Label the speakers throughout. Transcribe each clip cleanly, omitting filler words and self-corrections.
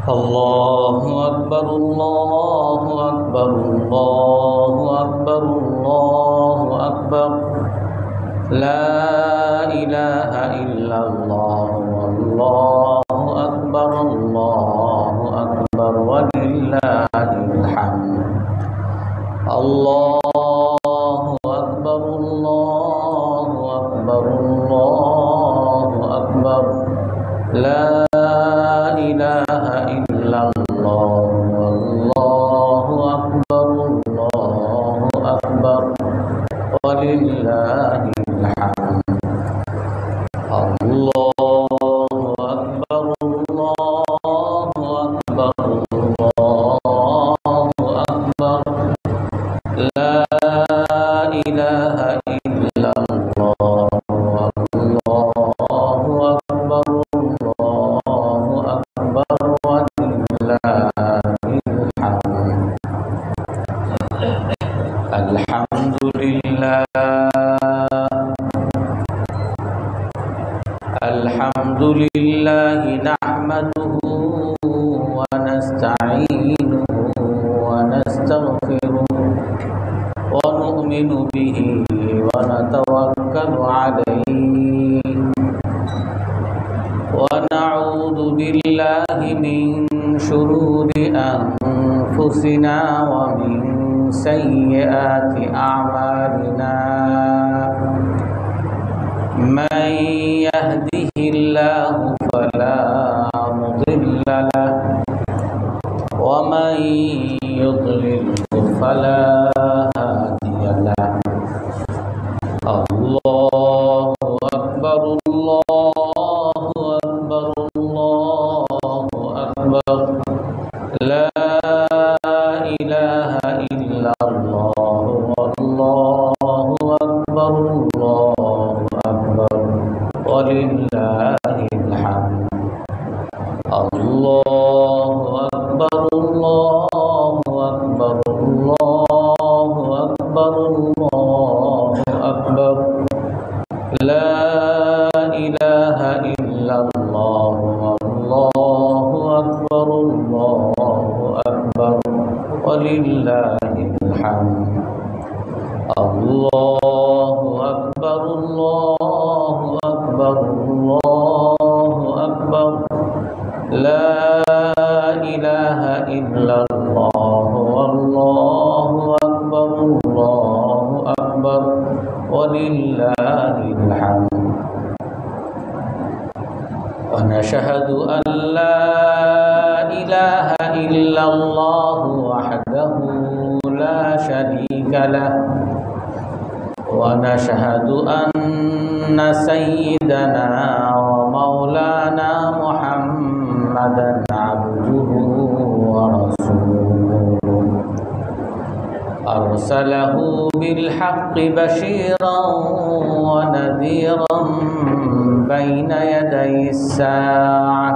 Speaker 1: الله أكبر الله أكبر الله أكبر الله أكبر لا إله إلا الله والله أكبر الله أكبر ولله الحمد الله أكبر الله أكبر الله أكبر لا إله إلا الله والله أكبر الله أكبر ولله الحمد الله أكبر الله أكبر الله أكبر لا إله إلا الله والله أكبر الله أكبر ولله الحمد الحمد لله نحمده ونستعينه ونستغفره ونؤمن به ونتوكل عليه ونعوذ بالله من شرور أنفسنا ومن سيئات أعمالنا من يهده الله فلا مضل له ومن يضلل فلا هادي له الله أكبر الله أكبر الله أكبر لا إله إلا الله والله أكبر الله أكبر ولله الحمد الله أكبر الله أكبر الله أكبر الله أكبر لا إله إلا الله والله أكبر الله أكبر ولله الحمد الله أكبر الله أكبر الله أكبر لا إله إلا الله والله أكبر الله أكبر ولله الحمد ونشهد أن لا إله إلا الله وحده لا شريك له ونشهد أن سيدنا ومولانا محمدا عبده ورسوله أرسله بالحق بشيرا ونذيرا بين يدي الساعة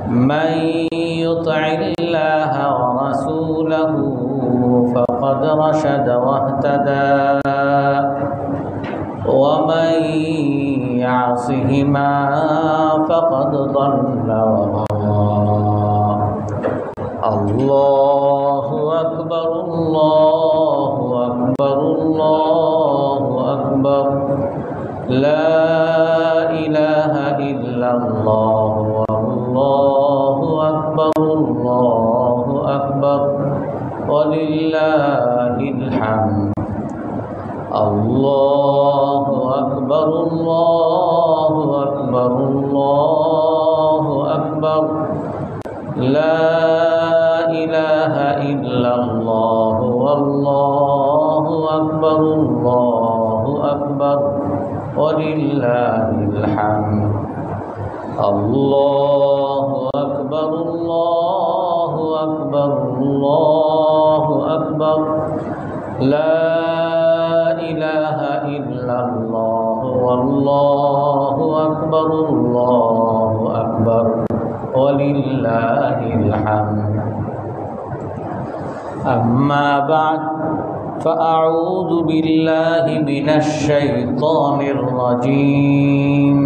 Speaker 1: من يطع الله ورسوله فقد رشد واهتدى ومن يعصهما فقد ضل وغوى الله أكبر الله أكبر الله أكبر لا إله إلا الله والله أكبر الله أكبر ولله الحمد الله أكبر الله أكبر الله أكبر لا إله إلا الله والله أكبر الله أكبر ولله الحمد الله أكبر الله أكبر الله أكبر لا إله إلا الله والله أكبر الله أكبر ولله الحمد أما بعد فأعوذ بالله من الشيطان الرجيم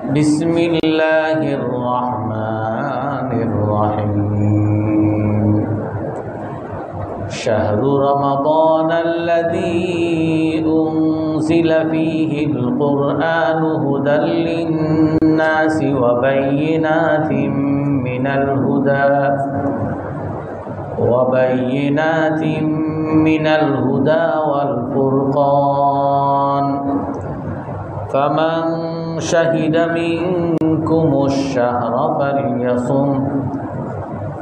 Speaker 1: بسم الله الرحمن الرحيم شهر رمضان الذي أنزل فيه القرآن هدى للناس وبينات من الهدى والفرقان فمن شهد منكم الشهر فليصم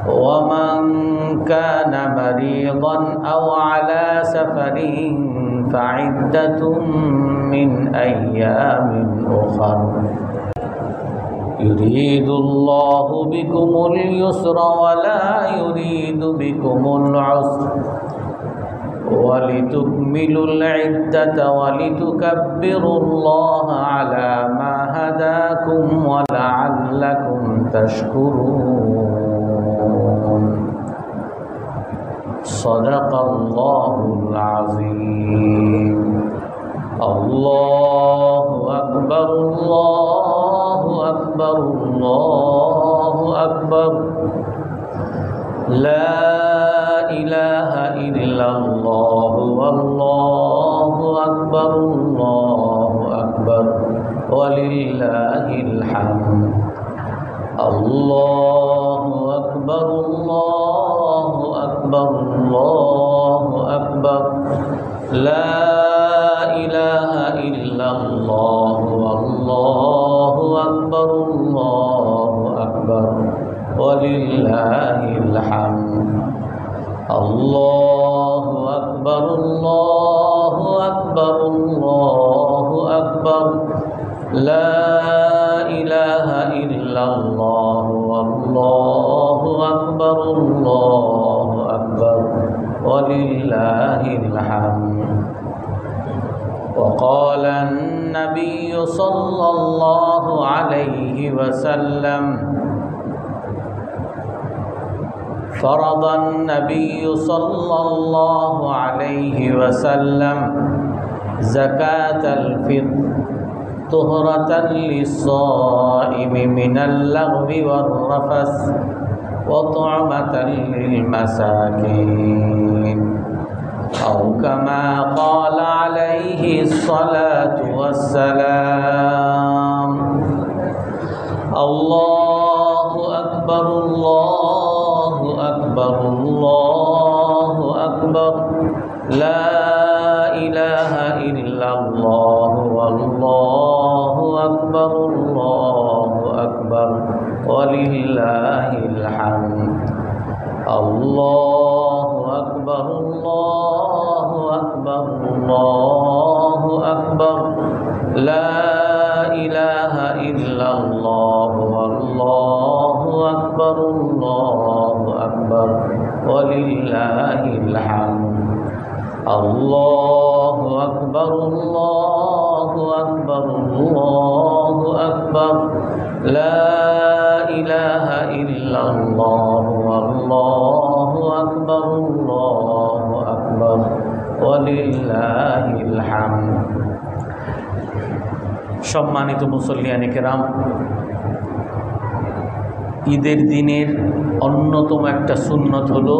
Speaker 1: ومن كان مريضا أو على سفر فعدة من أيام أخر يريد الله بكم اليسر ولا يريد بكم العسر ولتكملوا العدة ولتكبروا الله على ما هداكم ولعلكم تشكرون صدق الله العظيم الله أكبر الله أكبر الله أكبر لا إله إلا الله والله أكبر الله أكبر ولله الحمد الله أكبر الله أكبر الله أكبر لا إله إلا الله والله أكبر الله أكبر ولله الحمد الله أكبر الله أكبر الله أكبر لا إله إلا الله والله أكبر الله أكبر ولله الحمد وقال النبي صلى الله عليه وسلم فرض النبي صلى الله عليه وسلم زكاة الفطر طهرة للصائم من اللغو والرفث وطعمة للمساكين أو كما قال عليه الصلاة والسلام الله أكبر الله أكبر الله أكبر لا إله إلا الله والله أكبر الله أكبر ولله الحمد الله أكبر الله أكبر الله أكبر لا إله إلا الله والله أكبر الله أكبر ولله الحمد الله أكبر الله أكبر الله أكبر لا إله إلا الله والله أكبر الله أكبر ولله الحمد সম্মানিত মুসল্লিয়ানে কেরাম, ঈদের দিনের অন্যতম একটা সুন্নত হলো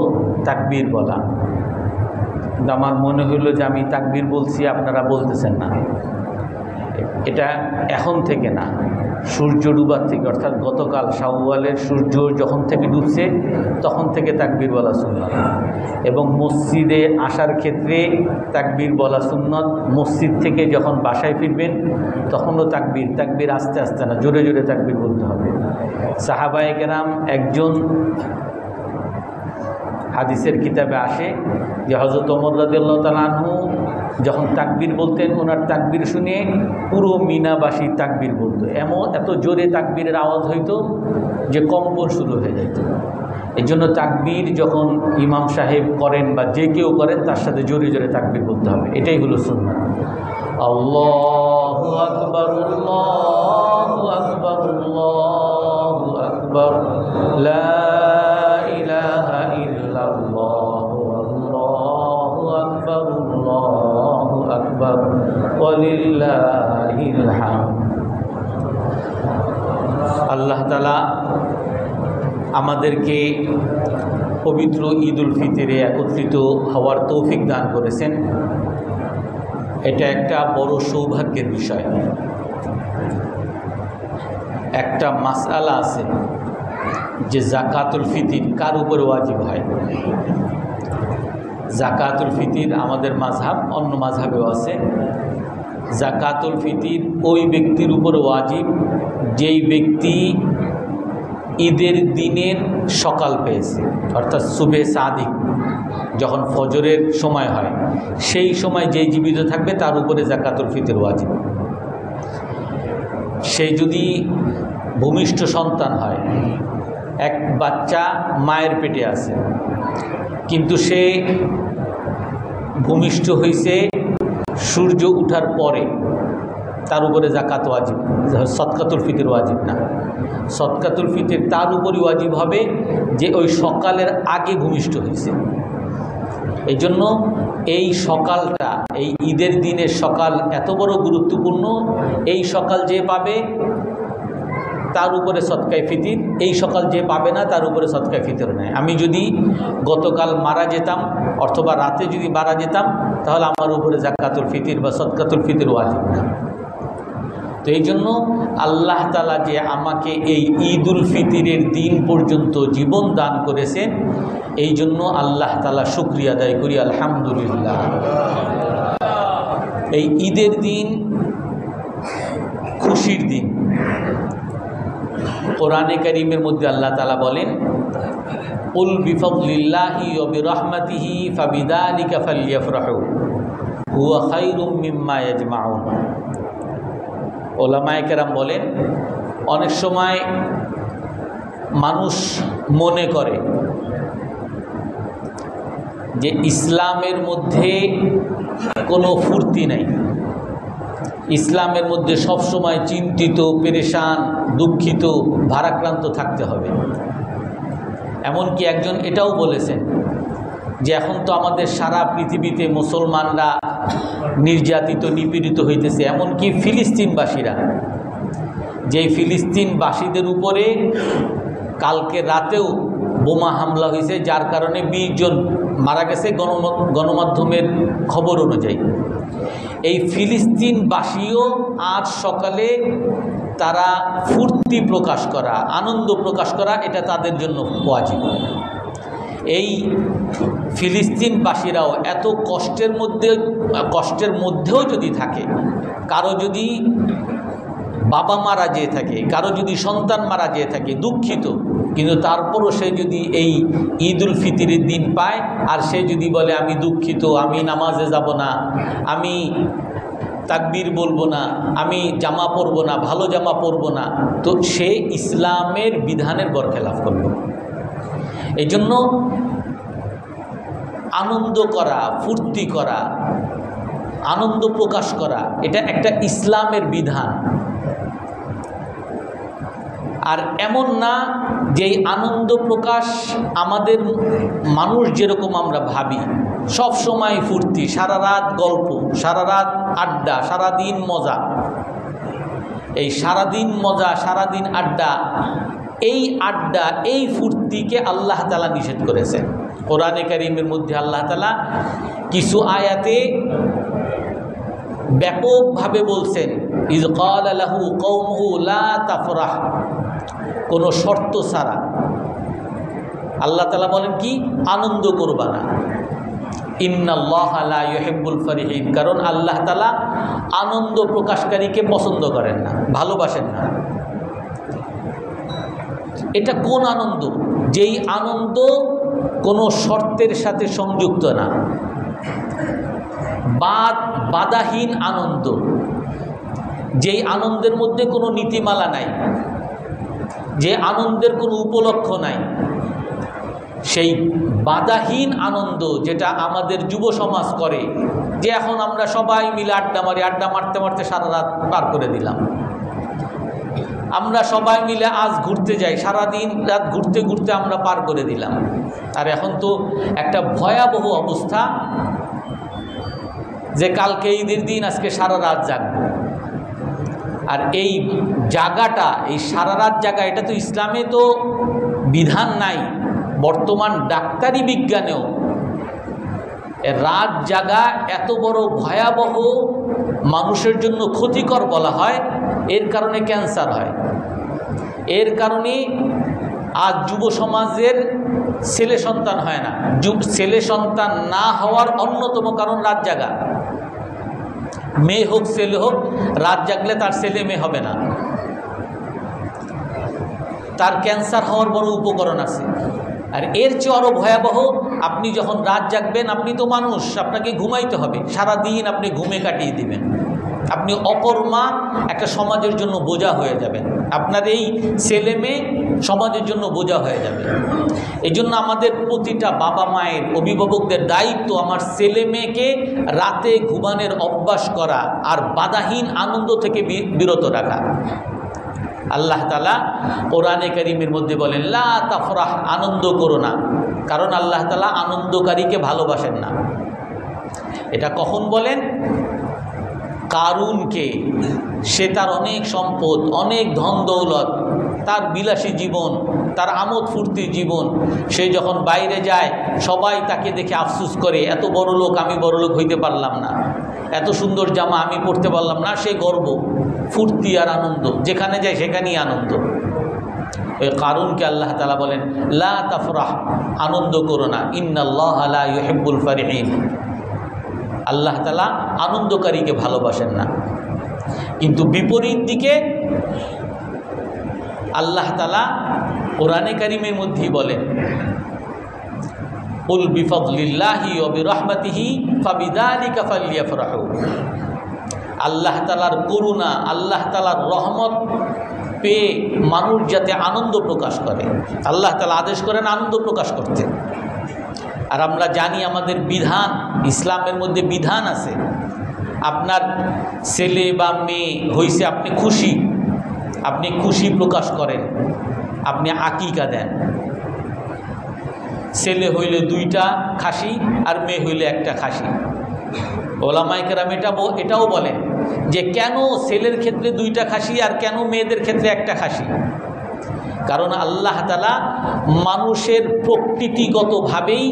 Speaker 1: তাকবীর বলা। আমার মনে হলো যে আমি তাকবীর বলছি, আপনারা বলতেছেন না। এটা এখন থেকে না, সূর্য ডুবার থেকে, অর্থাৎ গতকাল শাওয়ালের সূর্য যখন থেকে ডুবছে তখন থেকে তাকবীর বলা সুন্নত। এবং মসজিদে আসার ক্ষেত্রে তাকবীর বলা সুন্নত। মসজিদ থেকে যখন বাসায় ফিরবেন তখনও তাকবীর আস্তে আস্তে না, জোরে জোরে তাকবীর বলতে হবে। সাহাবায়ে কেরাম, একজন হাদিসের কিতাবে আসে যে হযরত ওমর রাদিয়াল্লাহু তাআলা আনহু যখন তাকবীর বলতেন, ওনার তাকবীর শুনে পুরো মিনাবাসী তাকবীর বলতো। এত জোরে তাকবীরের আওয়াজ হইতো যে কম্পন শুরু হয়ে যেত। এই জন্য তাকবীর যখন ইমাম সাহেব করেন বা যে কেউ করেন তার সাথে জোরে জোরে তাকবীর বলতে হবে, এটাই হলো সুন্নাত। আল্লাহু আকবার আল্লাহু আকবার আল্লাহু আকবার লা ইলাহা ইল্লাল্লাহ আল্লাহু আকবার আল্লাহু আকবার ওয়ালিল্লাহিল হামদ। আল্লাহ তাআলা আমাদেরকে পবিত্র ঈদ উল ফিতরে একত্রিত হওয়ার তৌফিক দান করেছেন। এটা একটা বড় সৌভাগ্যের বিষয়। একটা মাসআলা আছে যে জাকাতুল ফিতর কার উপরে ওয়াজিব হয়। জাকাতুল ফিতর আমাদের মাযহাব, অন্য মাযহাবেও আছে। জাকাতুল ফিতর ওই ব্যক্তির উপরে ওয়াজিব যেই ব্যক্তি ঈদের দিনের সকাল পেয়েছে, অর্থাৎ সুবে সাদিক, যখন ফজরের সময় হয় সেই সময় যেই জীবিত থাকবে তার উপরে জাকাতুল ফিতর ওয়াজিব। সে যদি ভূমিষ্ঠ সন্তান হয়, এক বাচ্চা মায়ের পেটে আছে, কিন্তু সে ভূমিষ্ঠ হয়েছে সূর্য উঠার পরে, তার উপরে জাকাত ওয়াজিব, সদকাতুল ফিতর ওয়াজিব না। সদকাতুল ফিতর তার উপরই ওয়াজিব হবে যে ওই সকালের আগে ভূমিষ্ঠ হয়েছে। এই জন্য এই সকালটা, এই ঈদের দিনের সকাল এত বড় গুরুত্বপূর্ণ। এই সকাল যে পাবে তার উপরে সদকায়ে ফিতর, এই সকাল যে পাবে না তার উপরে সদকায়ে ফিতর নেয়। আমি যদি গতকাল মারা যেতাম অথবা রাতে যদি মারা যেতাম, তাহলে আমার উপরে জাকাতুল ফিতর বা সদকাতুল ফিতর ওয়াজিব না। তো এই জন্য আল্লাহ তাআলা যে আমাকে এই ঈদ উল ফিতরের দিন পর্যন্ত জীবন দান করেছেন, এই জন্য আল্লাহ তাআলা শুকরিয়া আদায় করি, আলহামদুলিল্লাহ। এই ঈদের দিন খুশির দিন। কোরআনে কারীমের মধ্যে আল্লাহ তাআলা বলেন, কুল বিফাদলিল্লাহি ওয়া বিরহমাতিহি ফাবিযালিকা ফালইফরাহু হুয়া খায়রুম মিম্মা ইয়াজমাউন। ওলামায়ে কেরাম বলেন, অনেক সময় মানুষ মনে করে যে ইসলামের মধ্যে কোনো ফুর্তি নাই, ইসলামের মধ্যে সব সময় চিন্তিত, পেরেশান, দুঃখিত, ভারাক্রান্ত থাকতে হবে। এমনকি একজন এটাও বলেছেন যে এখন তো আমাদের সারা পৃথিবীতে মুসলমানরা নির্যাতিত, নিপীড়িত হইতেছে। এমনকি ফিলিস্তিনবাসীরা, যেই ফিলিস্তিনবাসীদের উপরে কালকে রাতেও বোমা হামলা হয়েছে, যার কারণে 20 জন মারা গেছে গণমাধ্যমের খবর অনুযায়ী। এই ফিলিস্তিনবাসীও আজ সকালে তারা ফুর্তি প্রকাশ করা, আনন্দ প্রকাশ করা, এটা তাদের জন্য ওয়াজিব। এই ফিলিস্তিনবাসীরাও এত কষ্টের মধ্যেও যদি থাকে, কারো যদি বাবা মারা যেয়ে থাকে, কারো যদি সন্তান মারা যেয়ে থাকে, দুঃখিত, কিন্তু তারপরও সে যদি এই ঈদ উল ফিতরের দিন পায় আর সে যদি বলে আমি দুঃখিত, আমি নামাজে যাব না, আমি তাকবীর বলবো না, আমি জামা পরবো না, ভালো জামা পরবো না, তো সে ইসলামের বিধানের বরখেলাপ করলো। এই জন্য আনন্দ করা, ফুর্তি করা, আনন্দ প্রকাশ করা, এটা একটা ইসলামের বিধান। আর এমন না যে আনন্দ প্রকাশ আমাদের মানুষ যেরকম আমরা ভাবি, সব সময় ফুর্তি, সারা রাত গল্প, সারা রাত আড্ডা, সারাদিন মজা। এই সারাদিন মজা, সারাদিন আড্ডা, এই আড্ডা, এই ফুর্তিকে আল্লাহ তাআলা নিষেধ করেছেন। কোরআনে কারীমের মধ্যে আল্লাহ তাআলা কিছু আয়াতে ব্যাপকভাবে বলছেন, ইয ক্বালা লাহু কওমুহু লা তাফরাহ, কোনো শর্ত ছাড়া আল্লাহ তাআলা বলেন কি, আনন্দ করবা না। ইন্নাল্লাহা লা ইউহিব্বুল ফারিহিন, কারণ আল্লাহ তাআলা আনন্দ প্রকাশকারীকে পছন্দ করেন না, ভালোবাসেন না। এটা কোন আনন্দ? যেই আনন্দ কোনো শর্তের সাথে সংযুক্ত না, বাধাহীন আনন্দ, যেই আনন্দের মধ্যে কোনো নীতিমালা নাই, যে আনন্দের কোনো উপলক্ষ নাই, সেই বাধাহীন আনন্দ যেটা আমাদের যুব সমাজ করে, যে এখন আমরা সবাই মিলে আড্ডা মারি, আড্ডা মারতে মারতে সারা রাত পার করে দিলাম। আমরা সবাই মিলে আজ ঘুরতে যাই, সারাদিন রাত ঘুরতে ঘুরতে আমরা পার করে দিলাম। আর এখন তো একটা ভয়াবহ অবস্থা যে কালকে ঈদের দিন, আজকে সারা রাত জাগবো। আর এই জায়গাটা, এই সারা রাত জায়গা, এটা তো ইসলামে তো বিধান নাই। বর্তমান ডাক্তারি বিজ্ঞানেও রাত জাগা এত বড় ভয়াবহ, মানুষের জন্য ক্ষতিকর বলা হয়। এর কারণে ক্যান্সার হয়, এর কারণে আজ যুব সমাজের ছেলে সন্তান হয় না। ছেলে সন্তান না হওয়ার অন্যতম কারণ রাত জাগা। মেয়ে হোক ছেলে হোক, রাত জাগলে তার ছেলে মেয়ে হবে না, তার ক্যান্সার হওয়ার বড় উপকরণ আছে। আর এর চেয়ে আরও ভয়াবহ, আপনি যখন রাত জাগবেন, আপনি তো মানুষ, আপনাকে ঘুমাইতে হবে, সারাদিন আপনি ঘুমে কাটিয়ে দিবেন, আপনি অকর্মা একটা সমাজের জন্য বোঝা হয়ে যাবেন, আপনার এই ছেলে মেয়ে সমাজের জন্য বোঝা হয়ে যাবে। এই জন্য আমাদের প্রতিটা বাবা মায়ের, অভিভাবকদের দায়িত্ব আমার ছেলে মেয়েকে রাতে ঘুমানোর অভ্যাস করা আর বাধাহীন আনন্দ থেকে বিরত রাখা। আল্লাহ তাআলা কোরআনে কারীমের মধ্যে বলেন, লা তাফরাহ, আনন্দ করো না, কারণ আল্লাহ তাআলা আনন্দকারীকে ভালোবাসেন না। এটা কখন বলেন? কারুনকে, সে তার অনেক সম্পদ, অনেক ধন দৌলত, তার বিলাসী জীবন, তার আমোদ ফুর্তির জীবন, সে যখন বাইরে যায় সবাই তাকে দেখে আফসোস করে, এত বড় লোক, আমি বড় লোক হইতে পারলাম না, এত সুন্দর জামা আমি পরতে পারলাম না। সে গর্ব, ফুর্তি আর আনন্দ, যেখানে যায় সেখানেই আনন্দ। ওই কারুনকে আল্লাহ তাআলা বলেন, লা তাফরাহ, আনন্দ করো না, ইন্নাল্লাহা লা ইউহিব্বুল ফারিহিন, আল্লাহ তাআলা আনন্দকারীকে ভালোবাসেন না। কিন্তু বিপরীত দিকে আল্লাহ তাআলা কোরআনে কারীমের মধ্যেই বলেন, কুল বিফাদলিল্লাহি ওয়া বিরহমাতিহি ফাবিযালিকা ফালইফরাহু, আল্লাহ তাআলার করুণা, আল্লাহ তাআলার রহমত পেয়ে মানুষ যাতে আনন্দ প্রকাশ করে। আল্লাহ তাআলা আদেশ করেন আনন্দ প্রকাশ করতে। আর আমরা জানি আমাদের বিধান, ইসলামের মধ্যে বিধান আছে। আপনার ছেলে বা মেয়ে হইছে, আপনি খুশি, আপনি খুশি প্রকাশ করেন, আপনি আকিকা দেন। ছেলে হইলে 2টা খাসি আর মেয়ে হইলে 1টা খাসি। ওলামায়ে কেরাম এটাও বলেন যে কেন ছেলের ক্ষেত্রে 2টা খাসি আর কেন মেয়েদের ক্ষেত্রে 1টা খাসি? কারণ আল্লাহ তাআলা মানুষের প্রকৃতিগতভাবেই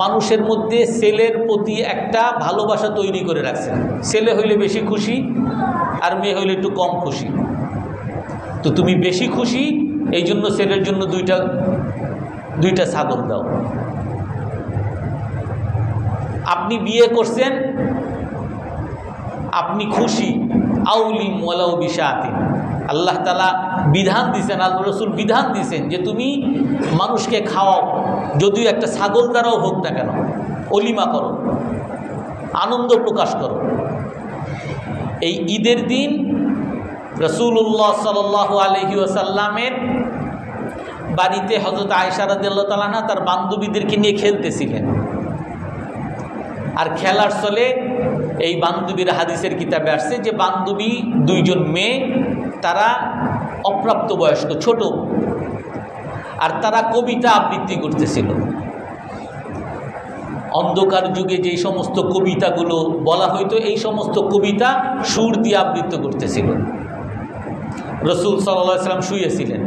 Speaker 1: মানুষের মধ্যে ছেলের প্রতি একটা ভালোবাসা তৈরি করে রাখছেন। ছেলে হইলে বেশি খুশি আর মেয়ে হইলে একটু কম খুশি। তো তুমি বেশি খুশি, এই জন্য ছেলের জন্য 2টা ছাগল দাও। আপনি বিয়ে করছেন, আপনি খুশি, আউলিম ওয়ালাউ বিশাতিন, আল্লাহ তাআলা বিধান দিয়েছেন, আল্লাহ রাসূল বিধান দিয়েছেন যে তুমি মানুষকে খাওয়াও, যদিও একটা ছাগল দ্বারাও হোক না কেন, অলিমা করো, আনন্দ প্রকাশ করো। এই ঈদের দিন রাসূলুল্লাহ সাল্লাল্লাহু আলাইহি ওয়াসাল্লামের বাড়িতে হযরত আয়েশা রাদিয়াল্লাহু তাআলা আনহা তার বান্ধবীদেরকে নিয়ে খেলতেছিলেন। আর খেলার চলে এই বান্ধবীর হাদিসের কিতাবে আসছে যে বান্ধবী 2জন মেয়ে, তারা অপ্রাপ্তবয়স্ক, ছোট, আর তারা কবিতা আবৃত্তি করতেছিল। অন্ধকার যুগে যেই সমস্ত কবিতাগুলো বলা হইতো, এই সমস্ত কবিতা সুর দিয়ে আবৃত্তি করতেছিল। রাসূল সাল্লাল্লাহু আলাইহি ওয়াসাল্লাম শুয়েছিলেন।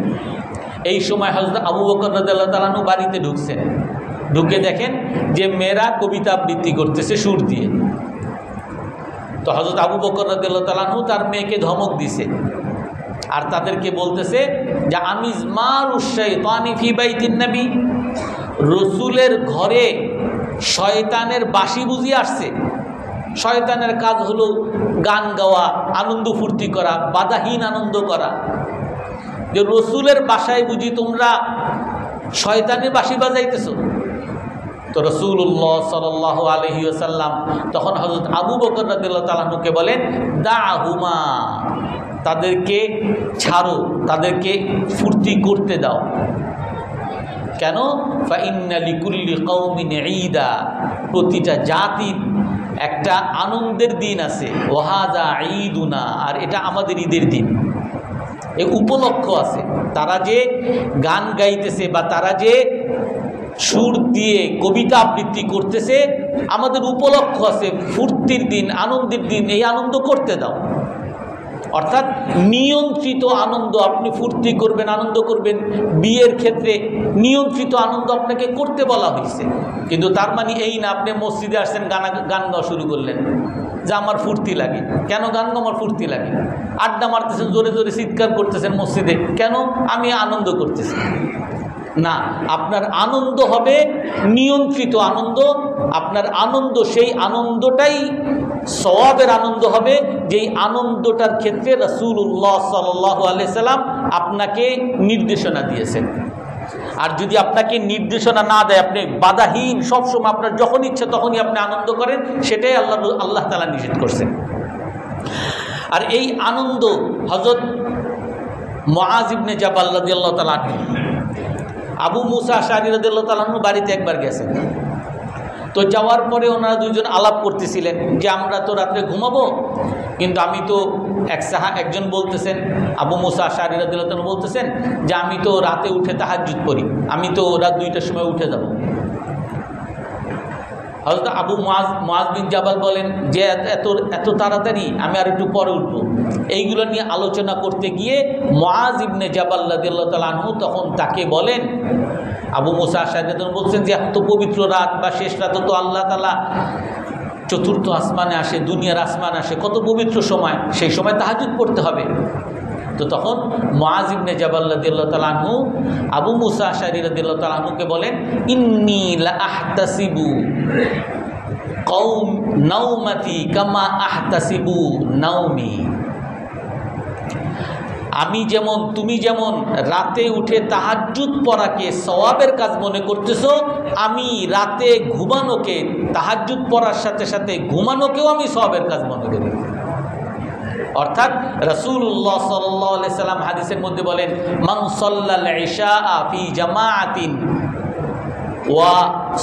Speaker 1: এই সময় হযরত আবু বকর রাদিয়াল্লাহু তাআলা আনহু বাড়িতে ঢুকছেন। ঢুকে দেখেন যে মেয়েরা কবিতা আবৃত্তি করতেছে সুর দিয়ে। তো হযরত আবু বকর রাদিয়াল্লাহু তাআলা আনহু তার মেয়েকে ধমক দিছে আর তাদেরকে বলতেছে যে আমিজমারুশ শাইতানি ফি বাইতিন নবী, রাসূলের ঘরে শয়তানের বাঁশি বুঝি আসছে। শয়তানের কাজ হলো গান গাওয়া, আনন্দ ফুর্তি করা, বাধাহীন আনন্দ করা। যে রাসূলের বাসায় বুঝি তোমরা শয়তানের বাঁশি বাজাইতেছো? তো রাসূলুল্লাহ সাল্লাল্লাহু আলাইহি ওয়াসাল্লাম তখন হযরত আবু বকর রাদিয়াল্লাহু তাআলা আনহুকে বলেন, দাহুমা, তাদেরকে ছাড়ো, তাদেরকে ফুর্তি করতে দাও। কেন? ফাইন্না লিকুল্লি কওমিন ঈদা, প্রতিটা জাতির একটা আনন্দের দিন আছে। ওয়াহাযা ঈদুনা, আর এটা আমাদের ঈদের দিন। এই উপলক্ষ আছে। তারা যে গান গাইতেছে বা তারা যে সুর দিয়ে কবিতা আবৃত্তি করতেছে, আমাদের উপলক্ষ আছে, ফুর্তির দিন, আনন্দের দিন, এই আনন্দ করতে দাও। অর্থাৎ নিয়ন্ত্রিত আনন্দ, আপনি ফুর্তি করবেন, আনন্দ করবেন। বিয়ের ক্ষেত্রে নিয়ন্ত্রিত আনন্দ আপনাকে করতে বলা হয়েছে, কিন্তু তার মানে এই না আপনি মসজিদে আসছেন গান গাওয়া শুরু করলেন যে আমার ফুর্তি লাগে। কেন গান গাওয়া আমার ফুর্তি লাগে? আড্ডা মারতেছেন, জোরে জোরে চিৎকার করতেছেন মসজিদে, কেন? আমি আনন্দ করতেছি। না, আপনার আনন্দ হবে নিয়ন্ত্রিত আনন্দ। আপনার আনন্দ, সেই আনন্দটাই সওয়াবের আনন্দ হবে, যেই আনন্দটার ক্ষেত্রে রাসূলুল্লাহ সাল্লাল্লাহু আলাইহি সাল্লাম আপনাকে নির্দেশনা দিয়েছেন। আর যদি আপনাকে নির্দেশনা না দেয়, আপনি বাধাহীন সবসময় আপনার যখন ইচ্ছা তখনই আপনি আনন্দ করেন, সেটাই আল্লাহ তাআলা নিষেধ করছেন। আর এই আনন্দ হযরত মুআজ ইবনে জাবাল রাদিয়াল্লাহু তাআলা আবু মুসা আশআরী রাদিয়াল্লাহু তাআলা বাড়িতে একবার গেছেন। তো যাওয়ার পরে ওনারা দুইজন আলাপ করতেছিলেন যে আমরা তো রাত্রে ঘুমাবো, কিন্তু আমি তো একজন বলতেছেন, আবু মুসা আশআরী রাদিয়াল্লাহু তাআলা বলতেছেন যে আমি তো রাতে উঠে তাহাজ্জুদ পড়ি, আমি তো রাত 2টার সময় উঠে যাব। হযরত আবু মুআজ বিন জাবাল বলেন যে এত তাড়াতাড়ি, আমি আর একটু পরে উঠব। এইগুলো নিয়ে আলোচনা করতে গিয়ে মুআজ ইবনে জাবাল রাদিয়াল্লাহু তাআলা আনহু তখন তাকে বলেন, আবু মুসা আশআরী বলছেন যে এত পবিত্র রাত বা শেষ রাতে তো আল্লাহ তাআলা চতুর্থ আসমানে আসে, দুনিয়ার আসমানে আসে, কত পবিত্র সময়, সেই সময় তাহাজ্জুদ পড়তে হবে। তো তখন মুআজ ইবনে জাবাল রাদিয়াল্লাহু তাআলা আনহু আবু মুসা আশআরী রাদিয়াল্লাহু তাআলা আনহুকে বলেন, ইন্নী লা আহতাসিবু কওম নাওমাতি কামা আহতাসিবু নাওমি। তুমি যেমন রাতে উঠে তাহাজ্জুদ পড়াকে সওয়াবের কাজ মনে করতেছো, আমি রাতে ঘুমানোকে, তাহাজ্জুদ পড়ার সাথে সাথে ঘুমানোকেও আমি সওয়াবের কাজ মনে করি। অর্থাৎ রাসূলুল্লাহ সাল্লাল্লাহু আলাইহি সাল্লাম হাদিসের মধ্যে বলেন, মান সাল্লাল ইশা ফি জামাআতিন ওয়া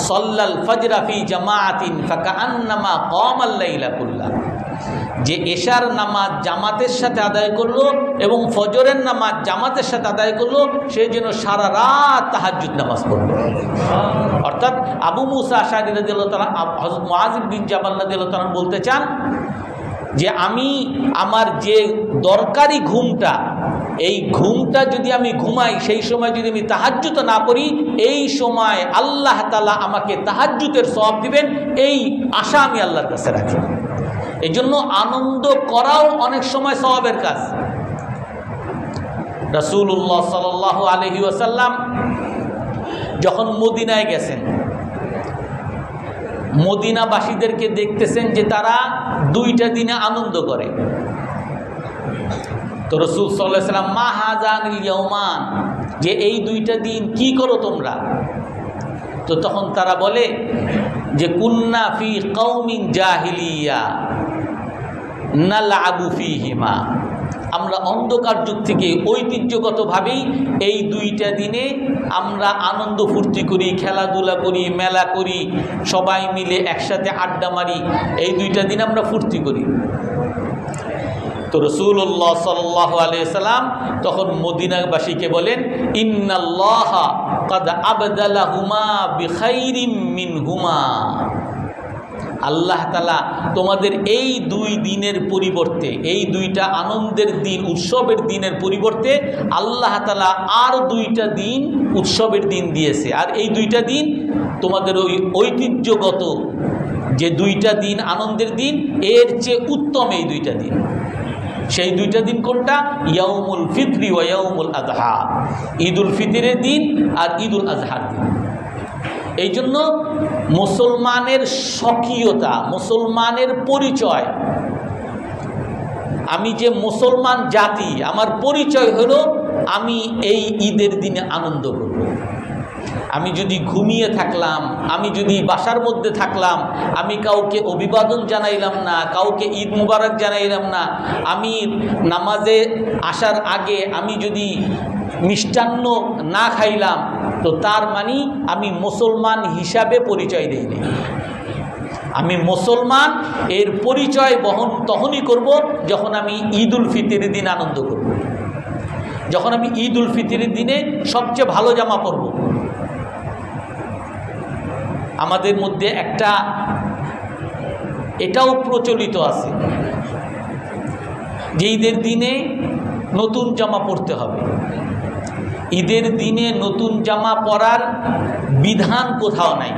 Speaker 1: সাল্লাল ফজরা ফি জামাআতিন ফাকান্নামা কামাল লাইলা কুল্লা। যে এশার নামাজ জামাতের সাথে আদায় করলো এবং ফজরের নামাজ জামাতের সাথে আদায় করলো, সে যেন সারা রাত তাহাজ্জুদ নামাজ পড়লো। অর্থাৎ আবু মুসা আশআরী রাদিয়াল্লাহু তাআলা হযরত মুআজ বিন জাবাল রাদিয়াল্লাহু তাআলা বলতে চান যে আমি আমার যে দরকারি ঘুমটা, এই ঘুমটা যদি আমি ঘুমাই, সেই সময় যদি আমি তাহাজ্জুদ না করি, এই সময় আল্লাহ তাআলা আমাকে তাহাজ্জুদের সওয়াব দিবেন, এই আশা আমি আল্লাহর কাছে রাখি। এই জন্য আনন্দ করাও অনেক সময় সওয়াবের কাজ। রাসূলুল্লাহ সাল্লাল্লাহু আলাইহি ওয়াসাল্লাম যখন মদিনায় গেছেন, মদিনাবাসীদেরকে দেখতেছেন যে তারা 2টা দিনে আনন্দ করে। তো রাসূল সাল্লাল্লাহু আলাইহি ওয়াসাল্লাম, মা হাযানিল ইয়াওমান, যে এই 2টা দিন কি করো তোমরা? তো তখন তারা বলে যে কুন্না ফি কওমিন জাহিলিয়া নালআবু ফীহিমা, আমরা অন্ধকার যুগ থেকে ঐতিহ্যগতভাবেই এই 2টা দিনে আমরা আনন্দ ফুর্তি করি, খেলাধুলা করি, মেলা করি, সবাই মিলে একসাথে আড্ডা মারি, এই 2টা দিন আমরা ফুর্তি করি। তো রাসূলুল্লাহ সাল্লাল্লাহু আলাইহি সাল্লাম তখন মদিনাবাসীকে বলেন, ইন্নাল্লাহা ক্বাদ আবদালাহুমা বিখাইরিম মিনহুমা। আল্লাহ তাআলা তোমাদের এই 2 দিনের পরিবর্তে, এই 2টা আনন্দের দিন, উৎসবের দিনের পরিবর্তে আল্লাহ তাআলা আর 2টা দিন উৎসবের দিন দিয়েছে। আর এই 2টা দিন তোমাদের ওই ঐতিহ্যগত যে 2টা দিন আনন্দের দিন, এর চেয়ে উত্তম এই 2টা দিন। সেই 2টা দিন কোনটা? ইয়াউমুল ফিতরি ওয়া ইয়াউমুল আযহা, ঈদুল ফিতরের দিন আর ঈদুল আযহার দিন। এই জন্য মুসলমানের স্বকীয়তা, মুসলমানের পরিচয়, আমি যে মুসলমান জাতি, আমার পরিচয় হলো আমি এই ঈদের দিনে আনন্দ করব। আমি যদি ঘুমিয়ে থাকলাম, আমি যদি বাসার মধ্যে থাকলাম, আমি কাউকে অভিবাদন জানাইলাম না, কাউকে ঈদ মুবারক জানাইলাম না, আমি নামাজে আসার আগে আমি যদি মিষ্টান্ন না খাইলাম, তো তার মানে আমি মুসলমান হিসাবে পরিচয় দেইনি। আমি মুসলমান এর পরিচয় বহন তখনই করব যখন আমি ঈদুল ফিতরের দিন আনন্দ করব, যখন আমি ঈদুল ফিতরের দিনে সবচেয়ে ভালো জামা পরব। আমাদের মধ্যে এটাও প্রচলিত আছে যে ঈদের দিনে নতুন জামা পরতে হবে। ঈদের দিনে নতুন জামা পরার বিধান কোথাও নাই।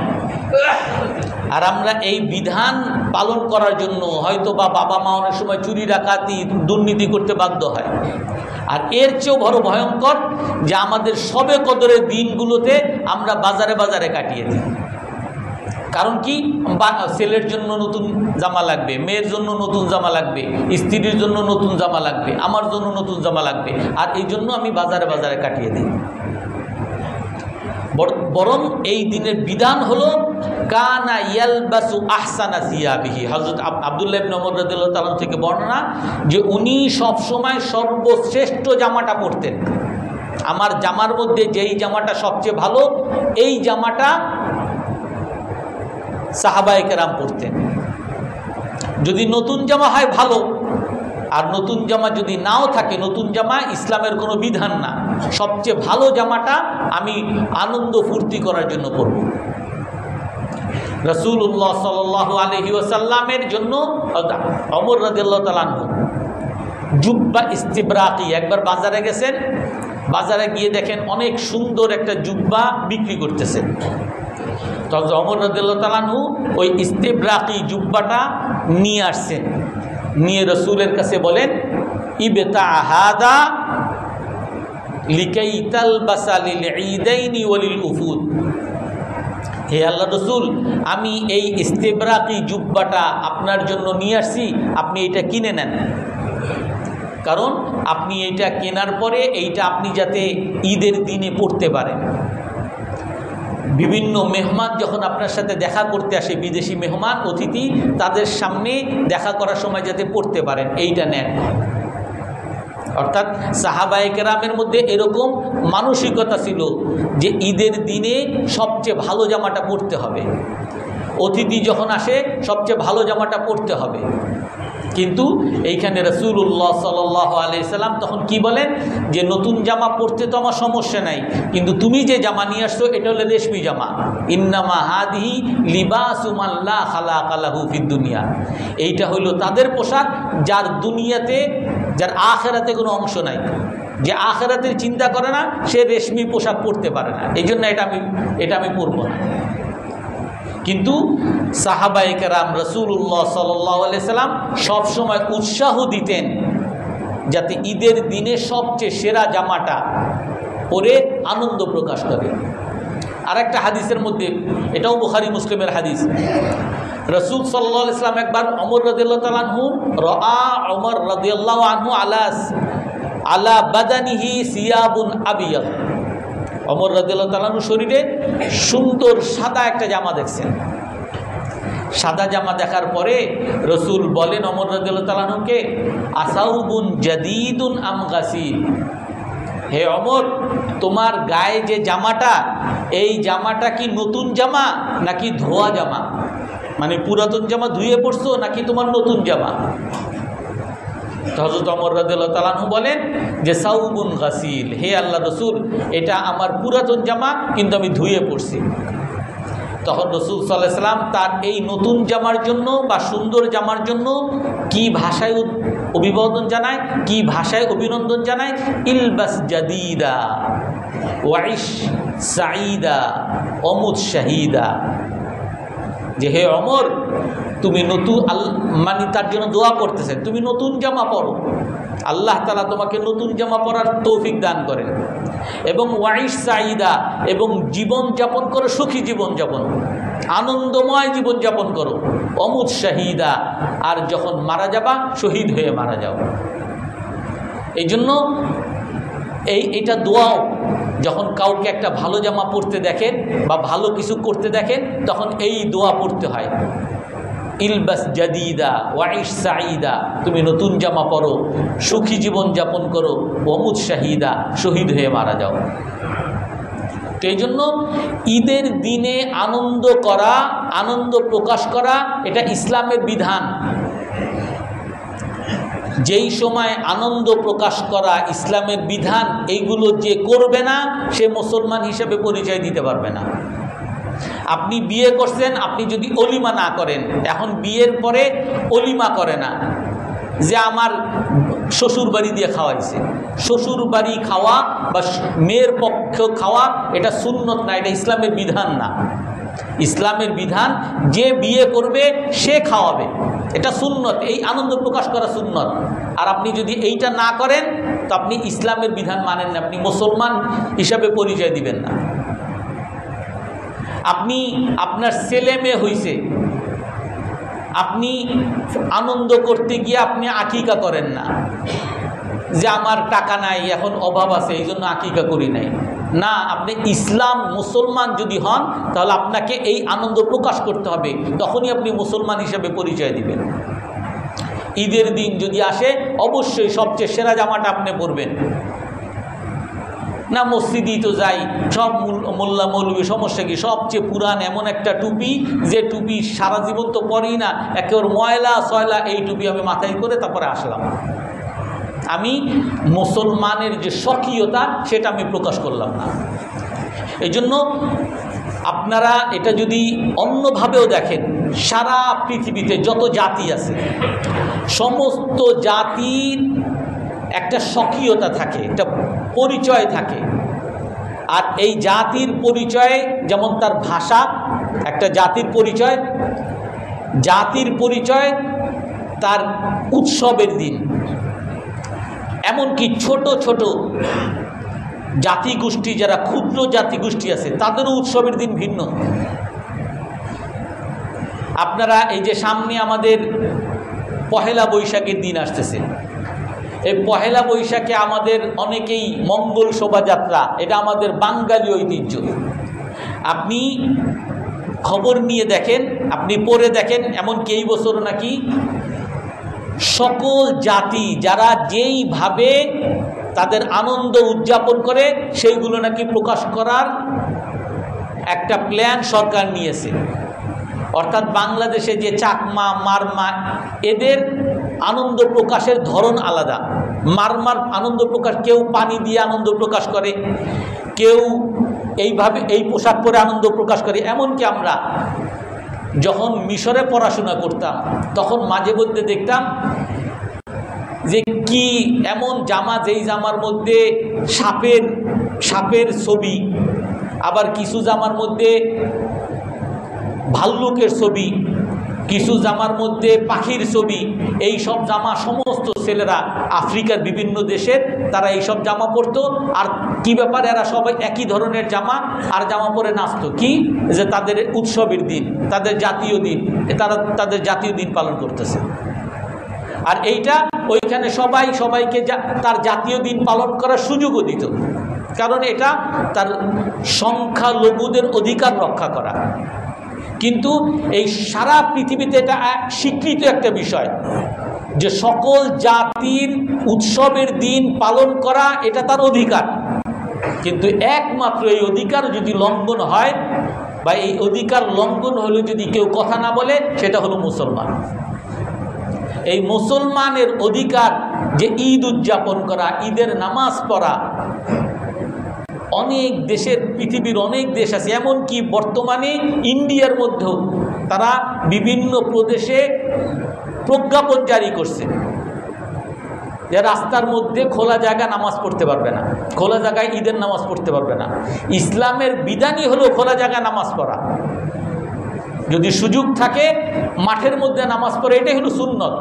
Speaker 1: আর আমরা এই বিধান পালন করার জন্য হয়তো বা বাবা মা অনেক সময় চুরি ডাকাতি দুর্নীতি করতে বাধ্য হয়। আর এর চেয়েও বড় ভয়ঙ্কর যে আমাদের সবে কদরের দিনগুলোতে আমরা বাজারে বাজারে কাটিয়ে দিই। কারণ কি, ছেলের জন্য নতুন জামা লাগবে, মেয়ের জন্য নতুন জামা লাগবে, স্ত্রীর জন্য নতুন জামা লাগবে, আমার জন্য নতুন জামা লাগবে, আর এই জন্য আমি বাজারে বাজারে কাটিয়ে দিই। বরং এই দিনের বিধান হলো কানা ইয়ালবাসু আহসানা সিয়াবিহি। হযরত আব্দুল্লাহ ইবনে ওমর রাদিয়াল্লাহু তাআলা থেকে বর্ণনা যে উনি সব সময় সর্বশ্রেষ্ঠ জামাটা পরতেন। আমার জামার মধ্যে যেই জামাটা সবচেয়ে ভালো, এই জামাটা সাহাবায়ে কেরাম পরতেন। যদি নতুন জামা হয় ভালো, আর নতুন জামা যদি নাও থাকে, নতুন জামা ইসলামের কোনো বিধান না, সবচেয়ে ভালো জামাটা আমি আনন্দ ফুর্তি করার জন্য পরব। রাসূলুল্লাহ সাল্লাল্লাহু আলাইহি ওয়াসাল্লামের জন্য ওমর রাদিয়াল্লাহু তাআলা আনহু জুব্বা ইস্তিবরাকি, একবার বাজারে গেছেন, বাজারে গিয়ে দেখেন অনেক সুন্দর একটা জুব্বা বিক্রি করতেছেন। তখন ওমর রাদিয়াল্লাহু তাআলা আনহু ওই ইস্তিবরাকি জুব্বাটা নিয়ে আসছেন, নিয়ে রসুলের কাছে বলেন ইবতা হাদা লিকাই তালবাসা লিল ঈদাইনি ওয়ালিল উফুদ। হে আল্লাহ রসুল, আমি এই ইস্তিবরাকি জুব্বাটা আপনার জন্য নিয়ে আসছি, আপনি এটা কিনে নেন। কারণ আপনি এইটা কেনার পরে এইটা আপনি যাতে ঈদের দিনে পড়তে পারেন। বিভিন্ন মেহমান যখন আপনার সাথে দেখা করতে আসে, বিদেশি মেহমান অতিথি, তাদের সামনে দেখা করার সময় যাতে পড়তে পারেন, এইটা নেন। অর্থাৎ সাহাবায়ে কেরামের মধ্যে এরকম মানসিকতা ছিল যে ঈদের দিনে সবচেয়ে ভালো জামাটা পরতে হবে, অতিথি যখন আসে সবচেয়ে ভালো জামাটা পরতে হবে। কিন্তু এইখানে রাসূলুল্লাহ সাল্লাল্লাহু আলাইহি সাল্লাম তখন কি বলেন যে নতুন জামা পরতে তো আমার সমস্যা নাই, কিন্তু তুমি যে জামা নিয়ে আসছো এটা হলো রেশমি জামা। ইন্নামা হাদিহি লিবাসু মান লা খালাকা লাহু ফিদ দুনিয়া। এইটা হলো তাদের পোশাক যার দুনিয়াতে, যার আখিরাতে কোনো অংশ নাই। যে আখিরাতের চিন্তা করে না সে রেশমি পোশাক পরতে পারে না, এই জন্য এটা আমি পরবো না। কিন্তু সাহাবায়ে কেরাম রাসূলুল্লাহ সাল্লাল্লাহু আলাইহি সাল্লাম সবসময় উৎসাহ দিতেন যাতে ঈদের দিনে সবচেয়ে সেরা জামাটা পরে আনন্দ প্রকাশ করে। আর একটা হাদিসের মধ্যে, এটাও বুখারী মুসলিমের হাদিস, রাসূল সাল্লাল্লাহু আলাইহি সাল্লাম একবার ওমর রাদিয়াল্লাহু তাআলা আনহু ওমর রাদিয়াল্লাহু আনহু আলা বাদানিহি সিয়াবুন আবিয়াদ। ওমর রাদিয়াল্লাহু তাআলা আনহু শরীরে সুন্দর সাদা একটা জামা দেখছেন। সাদা জামা দেখার পরে রসুল বলেন ওমর রাদিয়াল্লাহু তাআলা আনহুকে, আসাউবুন জাদীদুন আম গাসিল। হে ওমর, তোমার গায়ে যে জামাটা, এই জামাটা কি নতুন জামা নাকি ধোয়া জামা? মানে পুরাতন জামা ধুয়ে পড়ছো নাকি তোমার নতুন জামা? হযরত ওমর রাদিয়াল্লাহু তাআলা আনহু বলেন যে সাউবুন গাসিল, হে আল্লাহ রসুল, এটা আমার পুরাতন জামা কিন্তু আমি ধুয়ে পড়ছি। তখন রসুল সাল্লাল্লাহু আলাইহি সাল্লাম তার এই নতুন জামার জন্য বা সুন্দর জামার জন্য কি ভাষায় অভিবাদন জানায়, কি ভাষায় অভিনন্দন জানায়? ইলবাস জাদিদা ওয়াইশ সাঈদা অমুত শাহিদা। যে হে ওমর, তুমি নতুন মানে তার জন্য দোয়া করতেছেন, তুমি নতুন জামা পরো, আল্লাহ তাআলা তোমাকে নতুন জামা পরার তৌফিক দান করেন, এবং ওয়াইশ সাঈদা, এবং জীবন যাপন করো সুখী জীবন যাপন, আনন্দময় জীবন যাপন করো, অমুত শাহিদা, আর যখন মারা যাবা শহীদ হয়ে মারা যাও। এই জন্য এইটা দোয়াও, যখন কাউকে একটা ভালো জামা পরতে দেখেন বা ভালো কিছু করতে দেখেন তখন এই দোয়া পড়তে হয়, ইলবাস জাদিদা ওয়াইশ সাঈদা, তুমি নতুন জামা পরো, সুখী জীবন যাপন করো, ওমুত শাহিদা, শহীদ হয়ে মারা যাও। তো এই জন্য ঈদের দিনে আনন্দ করা, আনন্দ প্রকাশ করা, এটা ইসলামের বিধান। যেই সময় আনন্দ প্রকাশ করা ইসলামের বিধান, এইগুলো যে করবে না সে মুসলমান হিসেবে পরিচয় দিতে পারবে না। আপনি বিয়ে করছেন, আপনি যদি অলিমা না করেন, এখন বিয়ের পরে অলিমা করে না, যে আমার শ্বশুর বাড়ি দিয়ে খাওয়াইছে। শ্বশুর বাড়ি খাওয়া বা মেয়ের পক্ষ খাওয়া এটা সুন্নত না, এটা ইসলামের বিধান না। ইসলামের বিধান যে বিয়ে করবে সে খাওয়াবে, এটা সুন্নত, এই আনন্দ প্রকাশ করা সুন্নত। আর আপনি যদি এইটা না করেন তো আপনি ইসলামের বিধান মানেন না, আপনি মুসলমান হিসাবে পরিচয় দিবেন না। আপনি আপনার ছেলে মেয়ে হইছে, আপনি আনন্দ করতে গিয়ে আপনি আকিকা করেন না, যে আমার টাকা নাই, এখন অভাব আছে, এই জন্য আকিকা করি নাই। না, আপনি ইসলাম মুসলমান যদি হন তাহলে আপনাকে এই আনন্দ প্রকাশ করতে হবে, তখনই আপনি মুসলমান হিসেবে পরিচয় দিবেন। ঈদের দিন যদি আসে অবশ্যই সবচেয়ে সেরা জামাটা আপনি পরবেন। না মসজিদই তো যাই, সব মোল্লা মৌলবী, সমস্যা কি? সবচেয়ে পুরান এমন একটা টুপি, যে টুপি সারা জীবন তো পরেই না, একেবারে ময়লা সয়লা, এই টুপি আমি মাথায় করে তারপরে আসলাম। আমি মুসলমানের যে স্বকীয়তা সেটা আমি প্রকাশ করলাম না। এই জন্য আপনারা এটা যদি অন্যভাবেও দেখেন, সারা পৃথিবীতে যত জাতি আছে সমস্ত জাতির একটা স্বকীয়তা থাকে, একটা পরিচয় থাকে। আর এই জাতির পরিচয় যেমন তার ভাষা, একটা জাতির পরিচয়, জাতির পরিচয় তার উৎসবের দিন। এমনকি ছোট ছোট জাতিগোষ্ঠী, যারা ক্ষুদ্র জাতিগোষ্ঠী আছে, তাদেরও উৎসবের দিন ভিন্ন। আপনারা এই যে সামনে আমাদের পহেলা বৈশাখের দিন আসতেছে, এই পহেলা বৈশাখে আমাদের অনেকেই মঙ্গল শোভাযাত্রা, এটা আমাদের বাঙালি ঐতিহ্য। আপনি খবর নিয়ে দেখেন, আপনি পড়ে দেখেন, এমনকি এই বছর নাকি সকল জাতি যারা যেইভাবে তাদের আনন্দ উদযাপন করে সেইগুলো নাকি প্রকাশ করার একটা প্ল্যান সরকার নিয়েছে। অর্থাৎ বাংলাদেশে যে চাকমা, মারমা, এদের আনন্দ প্রকাশের ধরন আলাদা। মারমার আনন্দ প্রকাশ, কেউ পানি দিয়ে আনন্দ প্রকাশ করে, কেউ এইভাবে এই পোশাক পরে আনন্দ প্রকাশ করে। এমনকি আমরা যখন মিশরে পড়াশোনা করতাম তখন মাঝে মধ্যে দেখতাম যে কি এমন জামা, যেই জামার মধ্যে সাপের ছবি, আবার কিছু জামার মধ্যে ভাল্লুকের ছবি, কিছু জামার মধ্যে পাখির ছবি। এই সব জামা সমস্ত ছেলেরা আফ্রিকার বিভিন্ন দেশের তারা এই সব জামা পরতো। আর কি ব্যাপার, এরা সবাই একই ধরনের জামা আর জামা পরে নাচতো। কি যে তাদের উৎসবের দিন, তাদের জাতীয় দিন, তারা তাদের জাতীয় দিন পালন করতেছে। আর এইটা ওইখানে সবাইকে তার জাতীয় দিন পালন করার সুযোগও দিত, কারণ এটা তার সংখ্যালঘুদের অধিকার রক্ষা করা। কিন্তু এই সারা পৃথিবীতে এটা স্বীকৃত একটা বিষয় যে সকল জাতির উৎসবের দিন পালন করা এটা তার অধিকার। কিন্তু একমাত্র এই অধিকার যদি লঙ্ঘন হয়, বা এই অধিকার লঙ্ঘন হলে যদি কেউ কথা না বলে, সেটা হলো মুসলমান। এই মুসলমানের অধিকার যে ঈদ উদযাপন করা, ঈদের নামাজ পড়া, অনেক দেশের, পৃথিবীর অনেক দেশ আছে, এমনকি বর্তমানে ইন্ডিয়ার মধ্যেও তারা বিভিন্ন প্রদেশে প্রজ্ঞাপন জারি করছে যে রাস্তার মধ্যে খোলা জায়গা নামাজ পড়তে পারবে না, খোলা জায়গায় ঈদের নামাজ পড়তে পারবে না। ইসলামের বিধানই হলো খোলা জায়গায় নামাজ পড়া। যদি সুযোগ থাকে মাঠের মধ্যে নামাজ পড়ে, এটাই হলো সুন্নত।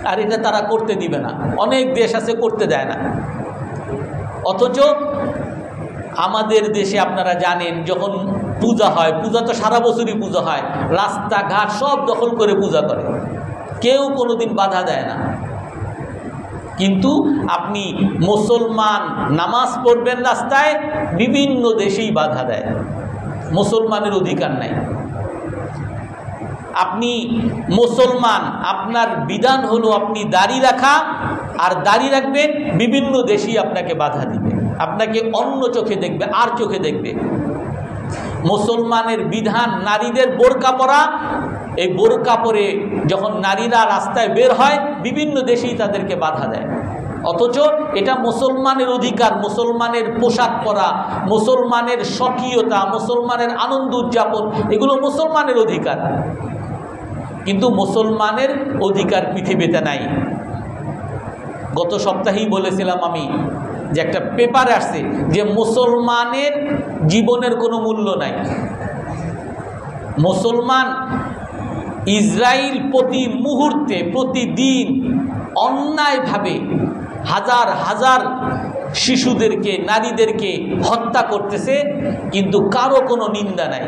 Speaker 1: আর এটা তারা করতে দিবে না, অনেক দেশ আছে করতে দেয় না। অথচ আমাদের দেশে আপনারা জানেন, যখন পূজা হয়, পূজা তো সারা বছরই পূজা হয়, রাস্তাঘাট সব দখল করে পূজা করে, কেউ কোনোদিন বাধা দেয় না। কিন্তু আপনি মুসলমান নামাজ পড়বেন রাস্তায়, বিভিন্ন দেশেই বাধা দেয়, মুসলমানের অধিকার নাই। আপনি মুসলমান, আপনার বিধান হলো আপনি দাড়ি রাখা, আর দাড়ি রাখবেন, বিভিন্ন দেশেই আপনাকে বাধা দিবে, আপনাকে অন্য চোখে দেখবে, আর চোখে দেখবে। মুসলমানের বিধান নারীদের বোরকা পরা, এই বোরকা পরে যখন নারীরা রাস্তায় বের হয়, বিভিন্ন দেশেই তাদেরকে বাধা দেয়। অথচ এটা মুসলমানের অধিকার, মুসলমানের পোশাক পরা, মুসলমানের স্বকীয়তা, মুসলমানের আনন্দ উদযাপন, এগুলো মুসলমানের অধিকার। কিন্তু মুসলমানের অধিকার পৃথিবীতে নাই। গত সপ্তাহেই বলেছিলাম আমি যে একটা পেপারে আসছে যে মুসলমানের জীবনের কোনো মূল্য নাই। মুসলমান ইসরায়েল প্রতি মুহূর্তে প্রতিদিন অন্যায়ভাবে হাজার হাজার শিশুদেরকে নারীদেরকে হত্যা করতেছে, কিন্তু কারো কোনো নিন্দা নাই।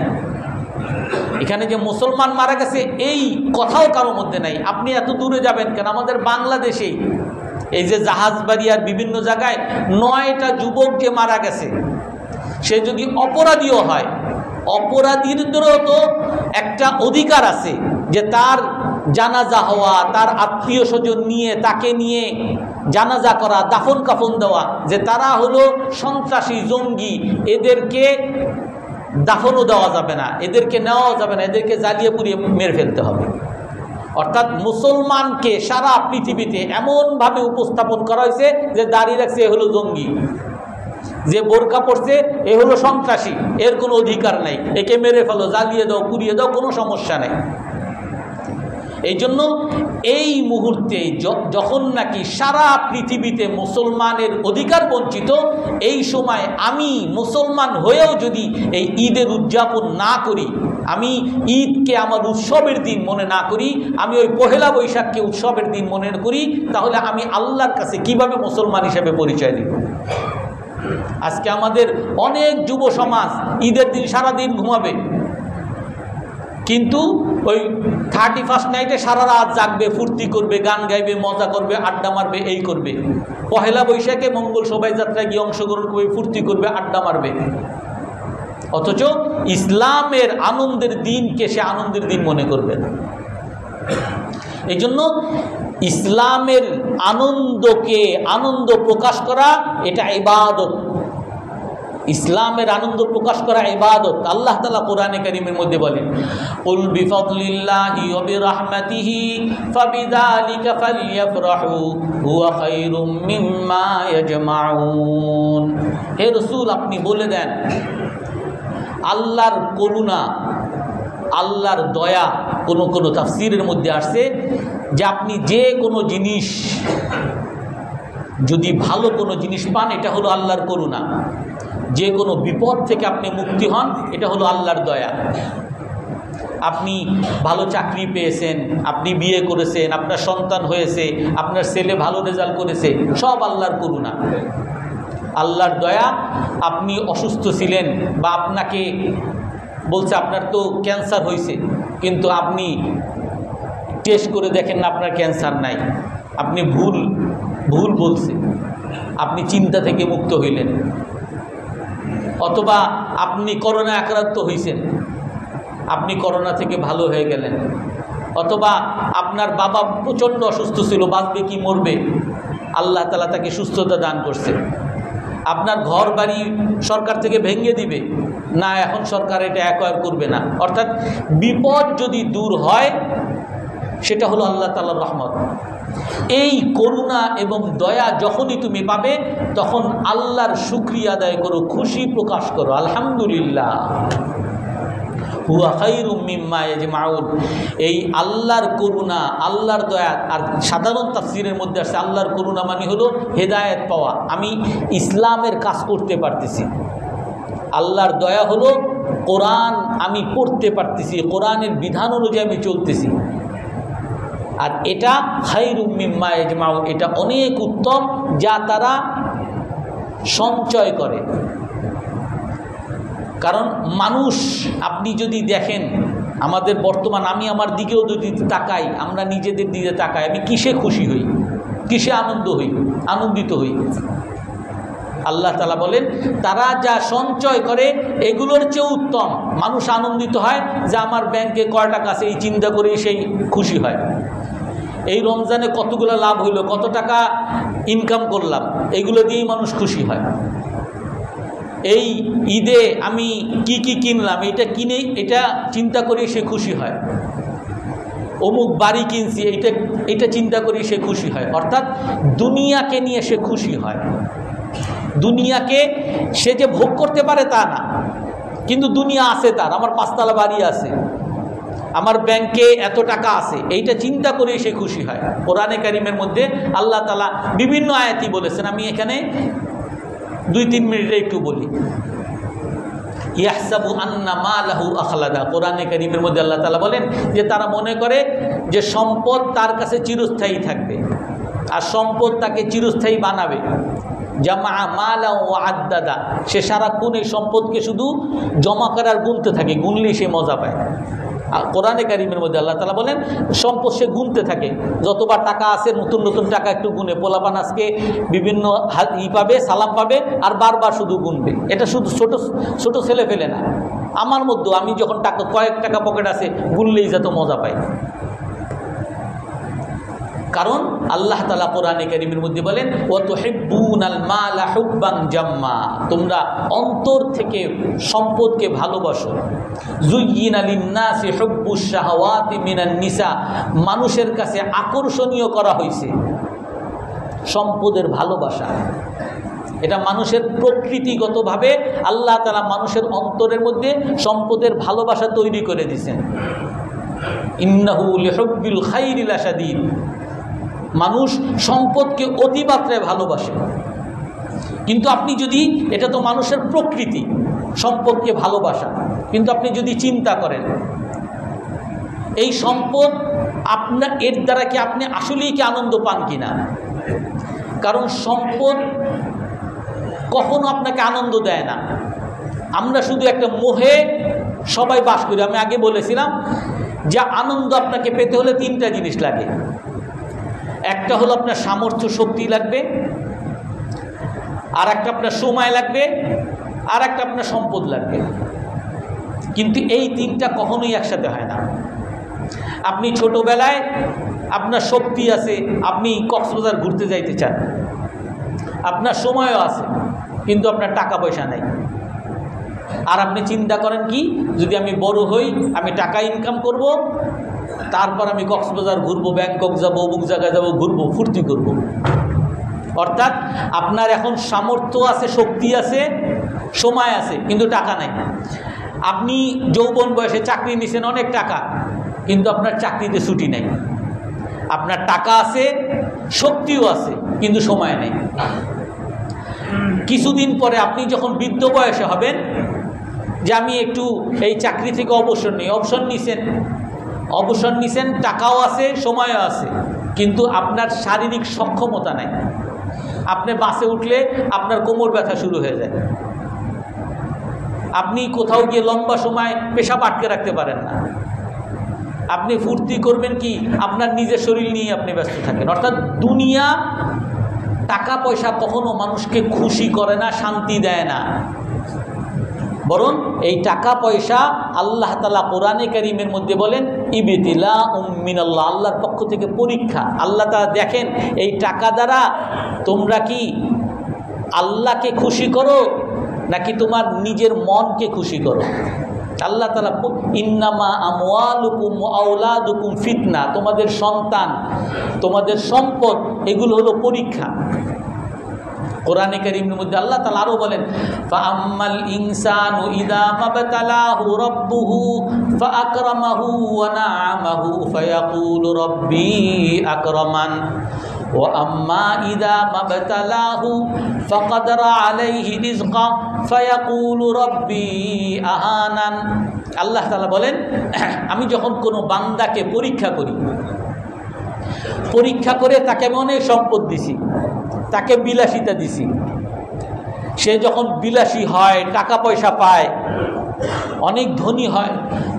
Speaker 1: এখানে যে মুসলমান মারা গেছে এই কথাও কারো মধ্যে নাই। আপনি এত দূরে যাবেন কেন? আমাদের বাংলাদেশেই এই যে জাহাজবাড়ি আর বিভিন্ন জায়গায় 9টা যুবক যে মারা গেছে, সে যদি অপরাধীও হয়, অপরাধীদেরও তো একটা অধিকার আছে যে তার জানাজা হওয়া, তার আত্মীয় স্বজন নিয়ে তাকে নিয়ে জানাজা করা, দাফন কাফন দেওয়া। যে তারা হলো সন্ত্রাসী, জঙ্গি, এদেরকে দাফনও দেওয়া যাবে না, এদেরকে নেওয়াও যাবে না, এদেরকে জ্বালিয়ে পুড়িয়ে মেরে ফেলতে হবে। অর্থাৎ মুসলমানকে সারা পৃথিবীতে এমনভাবে উপস্থাপন করা হয়েছে যে দাঁড়িয়ে রাখছে এ হলো জঙ্গি, যে বোরকা পড়ছে এ হলো সন্ত্রাসী, এর কোনো অধিকার নাই, একে মেরে ফেলো, জ্বালিয়ে দাও, পুড়িয়ে দাও, কোনো সমস্যা নেই। এই জন্য এই মুহূর্তে যখন নাকি সারা পৃথিবীতে মুসলমানের অধিকার বঞ্চিত, এই সময় আমি মুসলমান হয়েও যদি এই ঈদের উদযাপন না করি, আমি ঈদকে আমার উৎসবের দিন মনে না করি, আমি ওই পহেলা বৈশাখকে উৎসবের দিন মনে করি, তাহলে আমি আল্লাহর কাছে কিভাবে মুসলমান হিসেবে পরিচয় দিব? আজকে আমাদের অনেক যুব সমাজ ঈদের দিন সারাদিন ঘুমাবে, কিন্তু ওই 31st নাইটে সারা রাত জাগবে, ফুর্তি করবে, গান গাইবে, মজা করবে, আড্ডা মারবে, এই করবে। পহেলা বৈশাখে মঙ্গল শোভাযাত্রায় গিয়ে অংশগ্রহণ করবে, ফুর্তি করবে, আড্ডা মারবে। অথচ ইসলামের আনন্দের দিনকে সে আনন্দের দিন মনে করবে না। এই জন্য ইসলামের আনন্দকে আনন্দ প্রকাশ করা এটা ইবাদত। ইসলামের আনন্দ প্রকাশ করা ইবাদত। আল্লাহ তাআলা কোরআনে কারীমের মধ্যে বলেন, কুল বিফাদলিল্লাহি ওয়া বিরাহমাতিহি ফাবিযালিকা ফালইফরাহু হুয়া খায়রুম মিম্মা ইয়াজমাউন। হে রাসূল, আপনি বলে দেন আল্লাহর করুণা, আল্লাহর দয়া, কোনো তাফসীরের মধ্যে আসছে যে আপনি যে কোনো জিনিস যদি ভালো কোনো জিনিস পান, এটা হলো আল্লাহর করুণা। যে কোনো বিপদ থেকে আপনি মুক্তি হন, এটা হলো আল্লাহর দয়া। আপনি ভালো চাকরি পেয়েছেন, আপনি বিয়ে করেছেন, আপনার সন্তান হয়েছে, আপনার ছেলে ভালো রেজাল্ট করেছে, সব আল্লাহর করুণা, আল্লাহর দয়া। আপনি অসুস্থ ছিলেন বা আপনাকে বলছে আপনার তো ক্যান্সার হয়েছে, কিন্তু আপনি টেস্ট করে দেখেন না আপনার ক্যান্সার নাই, আপনি ভুল বলছে, আপনি চিন্তা থেকে মুক্ত হইলেন। অথবা আপনি করোনা আক্রান্ত হয়েছেন, আপনি করোনা থেকে ভালো হয়ে গেলেন। অথবা আপনার বাবা প্রচণ্ড অসুস্থ ছিল, বাঁচবে কি মরবে, আল্লাহ তাআলা তাকে সুস্থতা দান করছে। আপনার ঘর বাড়ি সরকার থেকে ভেঙে দিবে, না এখন সরকার এটা অ্যাকোয়ার করবে না। অর্থাৎ বিপদ যদি দূর হয়, সেটা হলো আল্লাহ তাআলার রহমত। এই করুণা এবং দয়া যখনই তুমি পাবে, তখন আল্লাহর শুকরিয়া আদায় করো, খুশি প্রকাশ করো, আলহামদুলিল্লাহ হুয়া খায়রুম মিম্মা ইয়াজমাউন। এই আল্লাহর করুণা, আল্লাহর দয়া। আর সাধারণ তাফসীরের মধ্যে আসছে আল্লাহর করুণা মানে হলো হেদায়েত পাওয়া, আমি ইসলামের কাজ করতে পারতেছি। আল্লাহর দয়া হলো কোরআন আমি পড়তে পারতেছি, কোরআনের বিধান অনুযায়ী আমি চলতেছি। আর এটা খায়রুম মিম্মা ইয়াজমাউন, এটা অনেক উত্তম যা তারা সঞ্চয় করে। কারণ মানুষ, আপনি যদি দেখেন আমাদের বর্তমান, আমি আমার দিকেও যদি তাকাই, আমরা নিজেদের দিকে তাকাই, আমি কিসে খুশি হই, কিসে আনন্দিত হই? আল্লাহ তাআলা বলেন তারা যা সঞ্চয় করে এগুলোর চেয়ে উত্তম। মানুষ আনন্দিত হয় যে আমার ব্যাংকে কয় টাকা আছে, এই চিন্তা করেই সেই খুশি হয়। এই রমজানে কতগুলো লাভ হইল, কত টাকা ইনকাম করলাম, এগুলো দিয়েই মানুষ খুশি হয়। এই ঈদে আমি কি কিনলাম, এটা চিন্তা করে সে খুশি হয়। অমুক বাড়ি কিনছি, এটা চিন্তা করে সে খুশি হয়। অর্থাৎ দুনিয়াকে নিয়ে সে খুশি হয়। দুনিয়াকে সে যে ভোগ করতে পারে তা না, কিন্তু দুনিয়া আছে তার, আমার 5 তলা বাড়ি আছে, আমার ব্যাংকে এত টাকা আছে, এইটা চিন্তা করে সে খুশি হয়। কোরআনে কারিমের মধ্যে আল্লাহ তাআলা বিভিন্ন আয়াতই বলেছেন, আমি এখানে 2-3 মিনিটে একটু বলি। ইয়াহসাবু আন্না মালাহু আখলাদা, কোরআনে কারিমের মধ্যে আল্লাহ তাআলা বলেন যে তারা মনে করে যে সম্পদ তার কাছে চিরস্থায়ী থাকবে আর সম্পদ তাকে চিরস্থায়ী বানাবে। জামা মালা ওয়া আদ্দাদা, সে সারাক্ষণ এই সম্পদকে শুধু জমা করার গুনতে থাকে, গুনলেই সে মজা পায়। আর কোরআনে কারিমের মধ্যে আল্লাহ তাআলা বলেন সম্পদ সে গুনতে থাকে, যতবার টাকা আছে নতুন নতুন টাকা একটু গুনে, পোলাপান আজকে বিভিন্ন পাবে, সালাম পাবে আর বারবার শুধু গুনবে। এটা শুধু ছোট ছোট ছেলে ফেলে না, আমার মধ্যেও আমি যখন টাকা কয়েক টাকা পকেট আছে গুনলেই যত মজা পাই। কারণ আল্লাহ তাআলা কোরআনে কারীমের মধ্যে বলেন ওয়া তুহিব্বুনাল মালা হুব্বান জাম্মা, তোমরা অন্তর থেকে সম্পদকে ভালোবাসো। যুয়্যিনা লিন-নাসি হুব্বুশ শাহাওয়াতি মিনান নিসা, মানুষের কাছে আকর্ষণীয় করা হয়েছে সম্পদের ভালোবাসা। এটা মানুষের প্রকৃতিগতভাবে আল্লাহ তাআলা মানুষের অন্তরের মধ্যে সম্পদের ভালোবাসা তৈরি করে দিয়েছেন। ইন্নাহু লিহুব্বিল খাইরি লাশাদীদ, মানুষ সম্পদকে অতিমাত্রায় ভালোবাসে। কিন্তু আপনি যদি, এটা তো মানুষের প্রকৃতি সম্পদকে ভালোবাসা, কিন্তু আপনি যদি চিন্তা করেন এই সম্পদ আপনার, এর দ্বারা কি আপনি আসলেই কি আনন্দ পান কিনা? কারণ সম্পদ কখনো আপনাকে আনন্দ দেয় না। আমরা শুধু একটা মোহে সবাই বাস করি। আমি আগে বলেছিলাম যে আনন্দ আপনাকে পেতে হলে 3টা জিনিস লাগে। একটা হলো আপনার সামর্থ্য শক্তি লাগবে, আর একটা আপনার সময় লাগবে, আর একটা আপনার সম্পদ লাগবে। কিন্তু এই 3টা কখনোই একসাথে হয় না। আপনি ছোটবেলায় আপনার শক্তি আছে, আপনি কক্সবাজার ঘুরতে যাইতে চান, আপনার সময়ও আছে, কিন্তু আপনার টাকা পয়সা নেই। আর আপনি চিন্তা করেন কি, যদি আমি বড় হই, আমি টাকা ইনকাম করব, তারপর আমি কক্সবাজার ঘুরবো, ব্যাংকক যাব, অমুক জায়গায় যাব, ঘুরবো, ফুর্তি করব। অর্থাৎ আপনার এখন সামর্থ্য আছে, শক্তি আছে, সময় আছে, কিন্তু টাকা নাই। আপনি যৌবন বয়সে চাকরি নিছেন, অনেক টাকা, কিন্তু আপনার চাকরিতে ছুটি নেই। আপনার টাকা আছে, শক্তিও আছে, কিন্তু সময় নেই। কিছুদিন পরে আপনি যখন বৃদ্ধ বয়সে হবেন, যে আমি একটু এই চাকরি থেকে অবসর নিই, অবসর নিছেন, টাকাও আছে, সময়ও আছে, কিন্তু আপনার শারীরিক সক্ষমতা নাই। আপনি বাসে উঠলে আপনার কোমর ব্যথা শুরু হয়ে যায়। আপনি কোথাও গিয়ে লম্বা সময় পেশাব আটকে রাখতে পারেন না। আপনি ফুর্তি করবেন কি, আপনার নিজের শরীর নিয়ে আপনি ব্যস্ত থাকেন। অর্থাৎ দুনিয়া, টাকা পয়সা কখনো মানুষকে খুশি করে না, শান্তি দেয় না। বরং এই টাকা পয়সা আল্লাহ তাআলা কোরআনে কারীমের মধ্যে বলেন ইবতিলাউম মিনাল্লাহ, আল্লাহর পক্ষ থেকে পরীক্ষা। আল্লাহ তাআলা দেখেন এই টাকা দ্বারা তোমরা কি আল্লাহকে খুশি করো নাকি তোমার নিজের মনকে খুশি করো। আল্লাহ তাআলা ইন্নামা আমওয়ালুকুম ওয়া আওলাদুকুম ফিতনা, তোমাদের সন্তান, তোমাদের সম্পদ, এগুলো হলো পরীক্ষা। কোরআনে কারীমের মধ্যে আল্লাহ তাআলা আরো বলেন ফাআম্মাল ইনসানু ইযা মাবতালাহু রাব্বুহু ফাআকরামাহু ওয়া না'আমাহু ফায়াকুলু রাব্বি আকরামান ওয়া আম্মা ইযা মাবতালাহু ফাকাদারা আলাইহি রিজকা ফায়াকুলু রাব্বি আহানান। আল্লাহ তাআলা বলেন আমি যখন কোনো বান্দাকে পরীক্ষা করি, পরীক্ষা করে তাকে আমি অনেক সম্পদ দিছি, তাকে বিলাসিতা দিছি, সে যখন বিলাসী হয়, টাকা পয়সা পায়, অনেক ধনী হয়,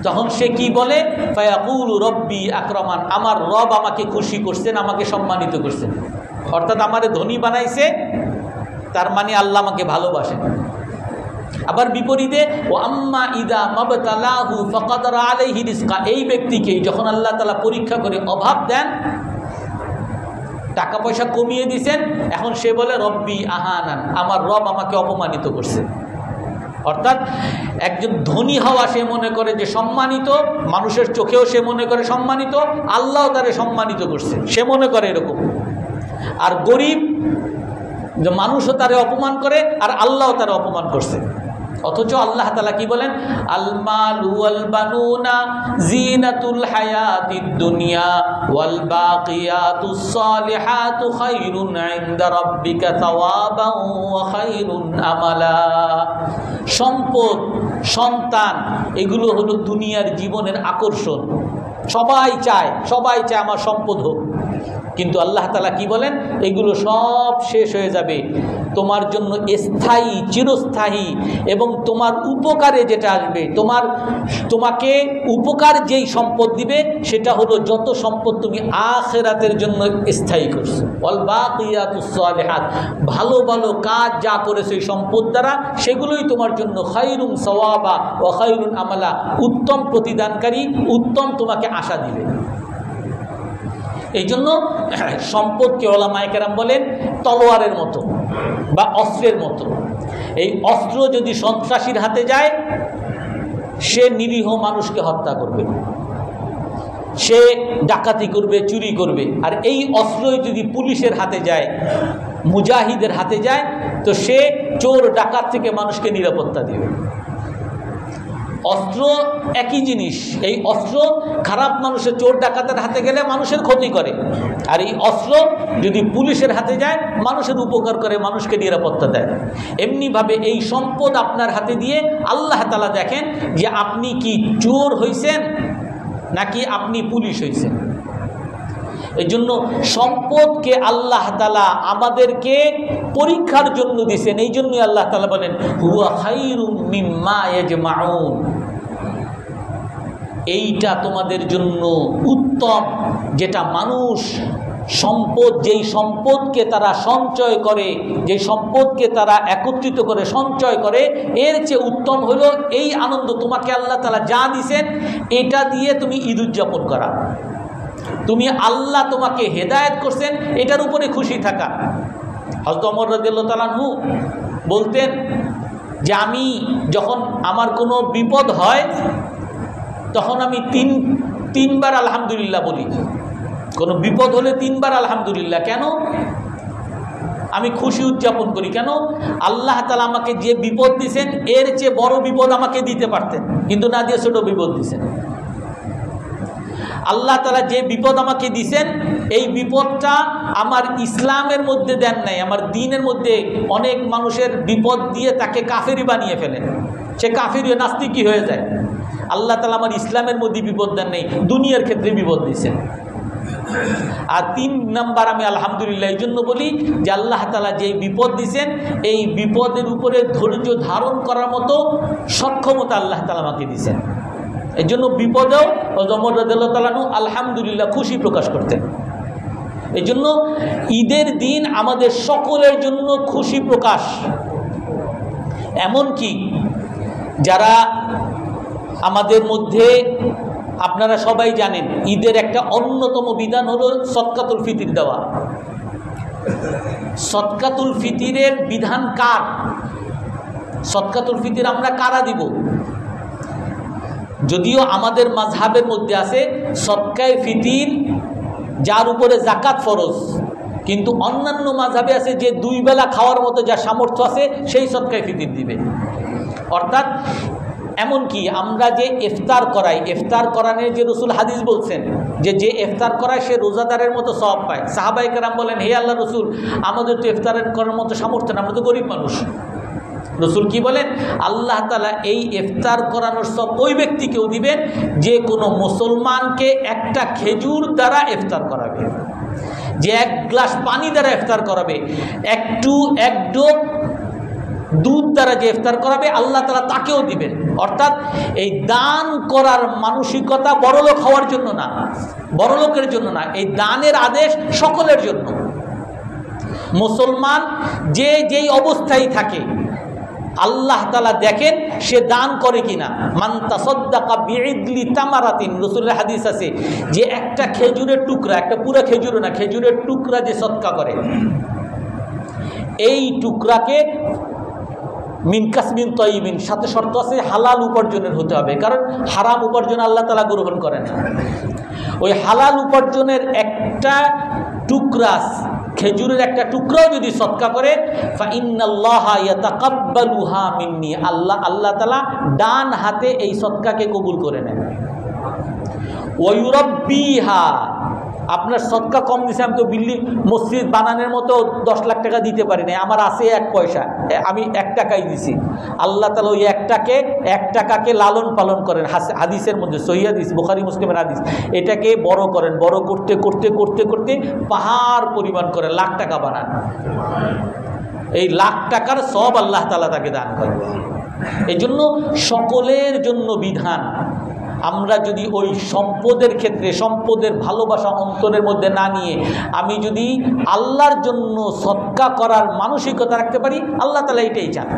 Speaker 1: তখন সে কি বলে ফায়াকুলু রব্বি আকরামান, আমার রব আমাকে খুশি করছেন, আমাকে সম্মানিত করছেন। অর্থাৎ আমারে ধনী বানাইছে, তার মানে আল্লাহ আমাকে ভালোবাসেন। আবার বিপরীতে ও আম্মা ইদা মাবতালাহু ফাকাদারা আলাইহি রিজকা, এই ব্যক্তিকে যখন আল্লাহ তাআলা পরীক্ষা করে অভাব দেন, টাকা পয়সা কমিয়ে দিয়েছেন, এখন সে বলে রব্বি আহানান, আমার রব আমাকে অপমানিত করছে। অর্থাৎ একজন ধনী হওয়া সে মনে করে যে সম্মানিত, মানুষের চোখেও সে মনে করে সম্মানিত, আল্লাহ তারে সম্মানিত করছে, সে মনে করে এরকম। আর গরিব যে মানুষও তারে অপমান করে আর আল্লাহও তারে অপমান করছে। অথচ আল্লাহ তাআলা কি বলেন, আল মালু ওয়াল বানুনা জিনাতুল হায়াতিদ দুনিয়া ওয়াল বাকিয়াতুস সালিহাতু খায়রুন ইনদা রাব্বিকা সাওয়াবান ওয়া খায়রুন আমালা। সম্পদ, সন্তান, এগুলো হলো দুনিয়ার জীবনের আকর্ষণ। সবাই চায় আমার সম্পদ হোক, কিন্তু আল্লাহ তাআলা কি বলেন, এগুলো সব শেষ হয়ে যাবে। তোমার জন্য স্থায়ী, চিরস্থায়ী এবং তোমার উপকারে যেটা আসবে, তোমাকে উপকার যেই সম্পদ দিবে সেটা হলো যত সম্পদ তুমি আখিরাতের জন্য স্থায়ী করছো। ওয়াল বাকিয়াতুস সালিহাত, ভালো ভালো কাজ যা করেছো এই সম্পদ দ্বারা, সেগুলোই তোমার জন্য খায়রুন সাওয়াবা ওয়া খায়রুন আমালা, উত্তম প্রতিদানকারী, উত্তম তোমাকে আশা দিবে। এই জন্য সম্পদকে ওলামায়ে কেরাম বলেন তলোয়ারের মতো বা অস্ত্রের মতো। এই অস্ত্র যদি সন্ত্রাসীর হাতে যায়, সে নিরীহ মানুষকে হত্যা করবে, সে ডাকাতি করবে, চুরি করবে। আর এই অস্ত্রই যদি পুলিশের হাতে যায়, মুজাহিদের হাতে যায়, তো সে চোর ডাকাত থেকে মানুষকে নিরাপত্তা দিবে। অস্ত্র একই জিনিস। এই অস্ত্র খারাপ মানুষের, চোর ডাকাতের হাতে গেলে মানুষের ক্ষতি করে, আর এই অস্ত্র যদি পুলিশের হাতে যায় মানুষের উপকার করে, মানুষকে নিরাপত্তা দেয়। এমনিভাবে এই সম্পদ আপনার হাতে দিয়ে আল্লাহ তাআলা দেখেন যে আপনি কি চোর হইছেন নাকি আপনি পুলিশ হইছেন। এই জন্য সম্পদকে আল্লাহ তাআলা আমাদেরকে পরীক্ষার জন্য দিয়েছেন। এই জন্যই আল্লাহ তাআলা বলেন হুয়া খায়রুম মিম্মা ইয়াজমাউন, এইটা তোমাদের জন্য উত্তম, যেটা মানুষ সম্পদ, যেই সম্পদকে তারা সঞ্চয় করে, যেই সম্পদকে তারা একত্রিত করে সঞ্চয় করে, এর চেয়ে উত্তম হলো এই আনন্দ তোমাকে আল্লাহ তাআলা যা দিয়েছেন এটা দিয়ে তুমি ঈদ উদযাপন করা। তুমি আল্লাহ তোমাকে হেদায়েত করছেন, এটার উপরে খুশি থাকা। হযরত ওমর রাদিয়াল্লাহু তাআলা আনহু বলতেন যে আমি যখন আমার কোনো বিপদ হয় তখন আমি তিনবার আলহামদুলিল্লাহ বলি। কোনো বিপদ হলে তিনবার আলহামদুলিল্লাহ। কেন? আমি খুশি উদযাপন করি। কেন? আল্লাহ তাআলা আমাকে যে বিপদ দিয়েছেন এর চেয়ে বড় বিপদ আমাকে দিতে পারতেন, কিন্তু না দিয়ে ছোট বিপদ দিয়েছেন। আল্লাহ তাআলা যে বিপদ আমাকে দিয়েছেন, এই বিপদটা আমার ইসলামের মধ্যে দেন নাই, আমার দ্বীনের মধ্যে। অনেক মানুষের বিপদ দিয়ে তাকে কাফেরি বানিয়ে ফেলেন, সে কাফেরি নাস্তিকই হয়ে যায়। আল্লাহ তাআলা আমার ইসলামের মধ্যে বিপদ দেন নাই, দুনিয়ার ক্ষেত্রে বিপদ দিয়েছেন। আর 3 নাম্বার আমি আলহামদুলিল্লাহ এই জন্য বলি যে আল্লাহ তাআলা যেই বিপদ দিয়েছেন এই বিপদের উপরে ধৈর্য ধারণ করার মতো সক্ষমতা আল্লাহ তাআলা আমাকে দিয়েছেন। এই জন্য বিপদেও ওমর রাদিয়াল্লাহু তাআলা আলহামদুলিল্লাহ খুশি প্রকাশ করতেন। এই জন্য ঈদের দিন আমাদের সকলের জন্য খুশি প্রকাশ। এমন কি যারা আমাদের মধ্যে, আপনারা সবাই জানেন ঈদের একটা অন্যতম বিধান হলো সদকাতুল ফিতর দেওয়া। সদকাতুল ফিতরের বিধান কার? সদকাতুল ফিতর আমরা কারা দিব? যদিও আমাদের মাযহাবের মধ্যে আছে সদকায়ে ফিতর যার উপরে যাকাত ফরজ, কিন্তু অন্যান্য মাযহাবে আছে যে 2 বেলা খাওয়ার মতো যা সামর্থ্য আছে সেই সদকায়ে ফিতর দিবে। অর্থাৎ এমন কি আমরা যে ইফতার করাই, ইফতার করানোর যে রাসূল হাদিস বলছেন যে যে ইফতার করায় সে রোজাদারের মতো সওয়াব পায়। সাহাবায়ে কেরাম বলেন, হে আল্লাহর রাসূল, আমাদের তো ইফতার করার মতো সামর্থ্য না, আমরা তো গরিব মানুষ। রাসূল কি বলেন? আল্লাহ তাআলা এই ইফতার করানোর সব ওই ব্যক্তিকেও দিবেন যে কোনো মুসলমানকে একটা খেজুর দ্বারা ইফতার করাবে, যে 1 গ্লাস পানি দ্বারা ইফতার করাবে, এক ডোক দুধ দ্বারা যে ইফতার করাবে, আল্লাহ তাআলা তাকেও দিবেন। অর্থাৎ এই দান করার মানসিকতা বড়লোক হওয়ার জন্য না, বড়লোকের জন্য না, এই দানের আদেশ সকলের জন্য। মুসলমান যে যেই অবস্থায় থাকে আল্লাহ তাআলা দেখেন সে দান করে কিনা। মান তাসাদ্দাকা বিইদলি তামারাতিন, রাসূলের হাদিস আছে যে একটা খেজুরের টুকরা, একটা পুরো খেজুরও না, খেজুরের টুকরা যে সদকা করে, এই টুকরাকে মিন কাসমিন তয়্যিবিন, সাথে শর্ত আছে হালাল উপার্জনের হতে হবে, কারণ হারাম উপার্জন আল্লাহ তাআলা গ্রহণ করেন না। ওই হালাল উপার্জনের একটা টুকরা খেজুরের একটা টুকরাও যদি সদকা করে ফাইন্নাল্লাহা ইয়াতাকাব্বালুহা মিন্নি, আল্লাহ তাআলা ডান হাতে এই সদকাকে কবুল করে নেন। ওয়ায়ুরাব্বিহা, আপনার সদকা কম দিছে, আমি তো বিল্ডিং মসজিদ বানানোর মতো 10 লাখ টাকা দিতে পারি না, আমার আছে 1 পয়সা, আমি 1 টাকাই দিছি। আল্লাহ তাআলা ওই 1 টাকাকে লালন পালন করেন। হাদিসের মধ্যে সহিহ হাদিস, বুখারী মুসলিমের হাদিস, এটাকে বড় করেন, বড় করতে করতে করতে করতে পাহাড় পরিমাণ করে লাখ টাকা বানান। এই লাখ টাকার সব আল্লাহ তাআলা তাকে দান করেন। এই জন্য সকলের জন্য বিধান। আমরা যদি ওই সম্পদের ক্ষেত্রে সম্পদের ভালোবাসা অন্তরের মধ্যে না নিয়ে আমি যদি আল্লাহর জন্য সদকা করার মানসিকতা রাখতে পারি, আল্লাহ তাআলা এটাই চান।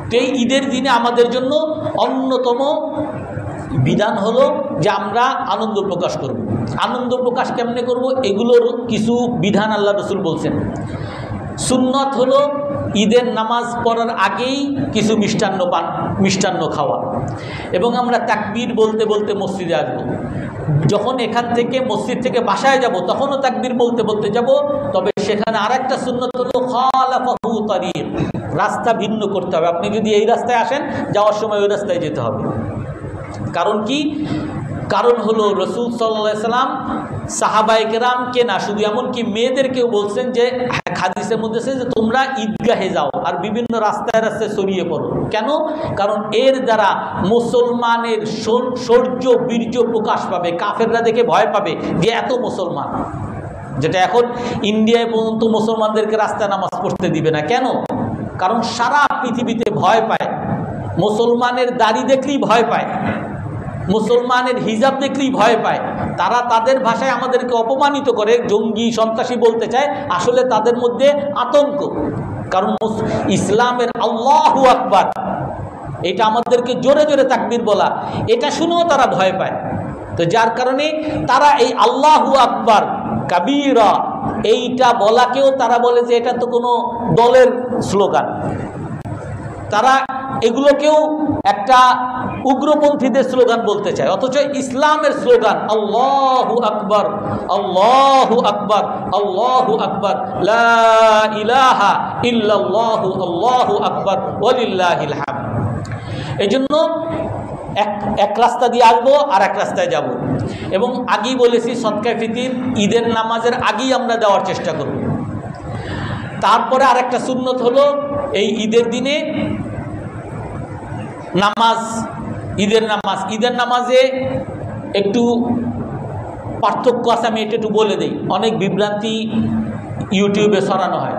Speaker 1: তো এই ঈদের দিনে আমাদের জন্য অন্যতম বিধান হলো যে আমরা আনন্দ প্রকাশ করব। আনন্দ প্রকাশ কেমনে করব, এগুলোর কিছু বিধান আল্লাহ রাসূল বলছেন। সুন্নত হলো ঈদের নামাজ পড়ার আগেই কিছু মিষ্টান্ন খাওয়া, এবং আমরা তাকবীর বলতে বলতে মসজিদে আসবো। যখন এখান থেকে মসজিদ থেকে বাসায় যাব তখনও তাকবীর বলতে বলতে যাব। তবে সেখানে আরেকটা সুন্নত হলো খালাফাহু তারিক, রাস্তা ভিন্ন করতে হবে। আপনি যদি এই রাস্তায় আসেন, যাওয়ার সময় ওই রাস্তায় যেতে হবে। কারণ কি? কারণ হলো রাসূল সাল্লাল্লাহু আলাইহি সাল্লাম সাহাবায়ে কেরামকে না, শুধু এমনকি মেয়েদেরকেও বলছেন যে হাদিসের মধ্যে আছে যে তোমরা ঈদগাহে যাও আর বিভিন্ন রাস্তায় রাস্তায় ছড়িয়ে পড়ো। কেন? কারণ এর দ্বারা মুসলমানের শৌর্য বীর্য প্রকাশ পাবে, কাফেররা দেখে ভয় পাবে যে এত মুসলমান। যেটা এখন ইন্ডিয়ায় পর্যন্ত মুসলমানদেরকে রাস্তায় নামাজ পড়তে দিবে না। কেন? কারণ সারা পৃথিবীতে ভয় পায়, মুসলমানের দাড়ি দেখলেই ভয় পায়, মুসলমানের হিজাব দেখলেই ভয় পায়। তারা তাদের ভাষায় আমাদেরকে অপমানিত করে, জঙ্গি সন্ত্রাসী বলতে চায়, আসলে তাদের মধ্যে আতঙ্ক। কারণ ইসলামের আল্লাহু আকবার, এটা আমাদেরকে জোরে জোরে তাকবীর বলা, এটা শুনেও তারা ভয় পায়। তো যার কারণে তারা এই আল্লাহু আকবার কাবীরা এইটা বলাকেও তারা বলে যে এটা তো কোনো দলের স্লোগান। তারা এগুলোকেও একটা উগ্রপন্থীদের স্লোগান বলতে চায়, অথচ ইসলামের স্লোগান আল্লাহু আকবার, আল্লাহু আকবার, আল্লাহু আকবার, লা ইলাহা ইল্লাল্লাহু, আল্লাহু আকবার, ওয়ালিল্লাহিল হামদ। এই জন্য এক রাস্তা দিয়ে আসবো আর এক রাস্তায় যাব। এবং আগেই বলেছি সদকায়ে ফিতির ঈদের নামাজের আগেই আমরা দেওয়ার চেষ্টা করব। তারপরে আরেকটা সুন্নত হলো এই ঈদের দিনে নামাজ, ঈদের নামাজে একটু পার্থক্য আছে, আমি এটা একটু বলে দিই। অনেক বিভ্রান্তি ইউটিউবে ছড়ানো হয়।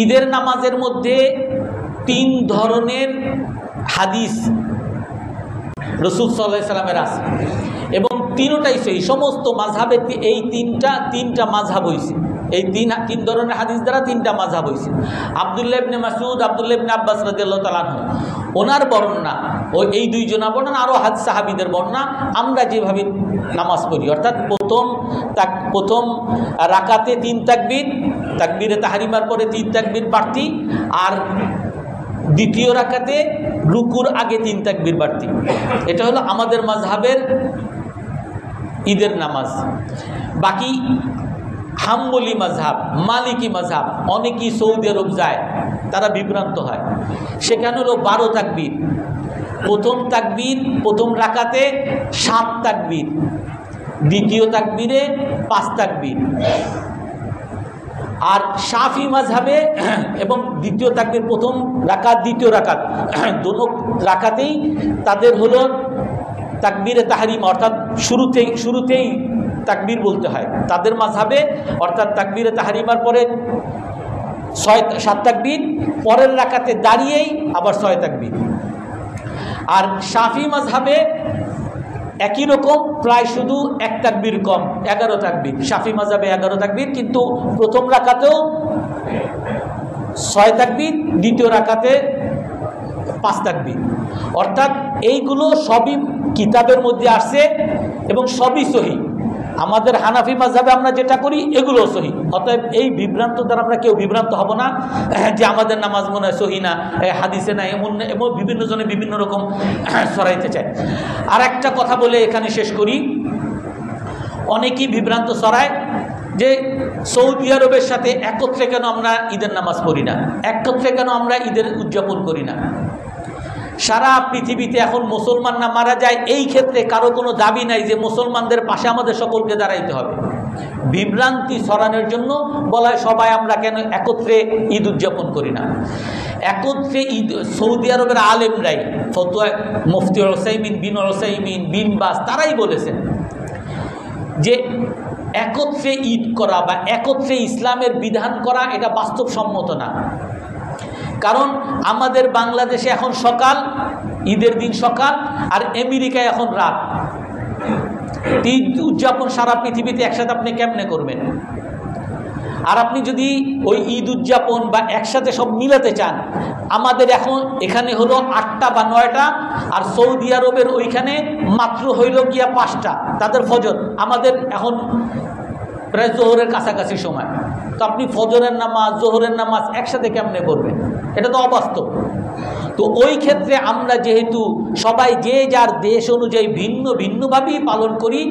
Speaker 1: ঈদের নামাজের মধ্যে 3 ধরনের হাদিস রাসূল সাল্লাল্লাহু আলাইহি সাল্লামের আছে, এবং তিনটাই সহিহ। সমস্ত মাযহাবে এই তিনটা মাযহাব হয়েছে। এই তিন ধরনের হাদিস দ্বারা 3টা মাযহাব হয়েছে। আব্দুল্লাহ ইবনে মাসউদ, আব্দুল্লাহ ইবনে আব্বাস রাদিয়াল্লাহু তাআলা আনহু, ওনার বর্ণনা, এই দুইজনের বর্ণনা, আরও সাহাবীদের বর্ণনা, আমরা যেভাবে নামাজ পড়ি, অর্থাৎ প্রথম রাকাতে 3 তাকবীর, তাকবীরে তাহরিমার পরে 3 তাকবীর বাড়তি, আর দ্বিতীয় রাকাতে রুকুর আগে 3 তাকবীর বাড়তি। এটা হলো আমাদের মাযহাবের ঈদের নামাজ। বাকি হাম্বলি মাযহাব, মালিকি মাযহাব, অনেকেই সৌদি আরব যায়, তারা বিভ্রান্ত হয়। সেখানে হলো 12 তাকবীর, প্রথম তাকবীর প্রথম রাকাতে 7 তাকবীর, দ্বিতীয় তাকবীরে 5 তাকবীর। আর শাফি মাযহাবে এবং দ্বিতীয় তাকবীর প্রথম রাকাত দ্বিতীয় রাকাত দোনো রাকাতেই তাদের হলো তাকবীরে তাহরিমা, অর্থাৎ শুরুতেই তাকবীর বলতে হয় তাদের মাযহাবে। অর্থাৎ তাকবীরে তাহরিমার পরে 7 তাকবীর, পরের রাকাতে দাঁড়িয়েই আবার 6 তাকবীর। আর শাফি মাযহাবে একই রকম, প্রায় শুধু 1 তাকবীর কম, 11 তাকবীর। শাফি মাযহাবে 11 তাকবীর, কিন্তু প্রথম রাকাতেও 6 তাকবীর, দ্বিতীয় রাকাতে 5 তাকবীর। অর্থাৎ এইগুলো সবই কিতাবের মধ্যে আসছে এবং সবই সহিহ। আমাদের হানাফি মাযহাবে আমরা যেটা করি এগুলো সহিহ। অতএব এই বিভ্রান্ত দ্বারা আমরা কেউ বিভ্রান্ত হব না যে আমাদের নামাজ মনে হয় সহিহ না, হাদিসে না, এমন বিভিন্ন জনে বিভিন্ন রকম ছড়াইতে চায়। আর একটা কথা বলে এখানে শেষ করি। অনেকেই বিভ্রান্ত ছড়ায় যে সৌদি আরবের সাথে একত্রে কেন আমরা ঈদের নামাজ পড়ি না? একত্রে কেন আমরা ঈদের উদযাপন করি না? সারা পৃথিবীতে এখন মুসলমান না মারা যায়, এই ক্ষেত্রে কারো কোনো দাবি নাই যে মুসলমানদের পাশে আমাদের সকলকে দাঁড়াইতে হবে। বিভ্রান্তি ছড়ানোর জন্য বলা হয় সবাই আমরা কেন একত্রে ঈদ উদযাপন করি না। একত্রে ঈদ সৌদি আরবের আলেমরাই, ফতোয়া মুফতি উসাইমিন বিন বাজ তারাই বলেছেন যে একত্রে ঈদ করা বা একত্রে ইসলামের বিধান করা এটা বাস্তবসম্মত না। কারণ আমাদের বাংলাদেশে এখন সকাল, ঈদের দিন সকাল, আর আমেরিকায় এখন রাত। ঈদ উদযাপন সারা পৃথিবীতে একসাথে আপনি কেমনে করবেন? আর আপনি যদি ওই ঈদ উদযাপন বা একসাথে সব মিলাতে চান, আমাদের এখন এখানে হলো 8টা বা 9টা, আর সৌদি আরবের ওইখানে মাত্র হইল গিয়া 5টা তাদের ফজর, আমাদের এখন প্রায় জোহরের কাছাকাছি সময়। তো আপনি ফজরের নামাজ জোহরের নামাজ একসাথে কেমনে করবেন? এটা তো অবাস্তব। তো ওই ক্ষেত্রে আমরা যেহেতু সবাই যে যার দেশ অনুযায়ী ভিন্ন ভিন্নভাবেই পালন করি,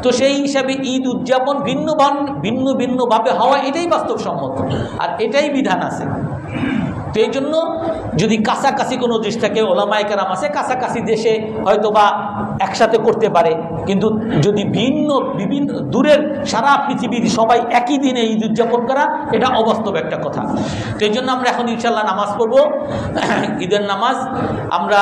Speaker 1: তো সেই হিসাবে ঈদ উদযাপন ভিন্ন ভিন্নভাবে হওয়া এটাই বাস্তবসম্মত, আর এটাই বিধান আছে। তো এই জন্য যদি কাছাকাছি কোনো দেশ থাকে, ওলামায়ে কেরাম আছে, কাছাকাছি দেশে হয়তো বা একসাথে করতে পারে, কিন্তু যদি বিভিন্ন দূরের সারা পৃথিবীর সবাই একই দিনে ঈদ উদযাপন করা, এটা অবাস্তব একটা কথা। তো এই জন্য আমরা এখন ইনশাল্লাহ নামাজ পড়বো, ঈদের নামাজ আমরা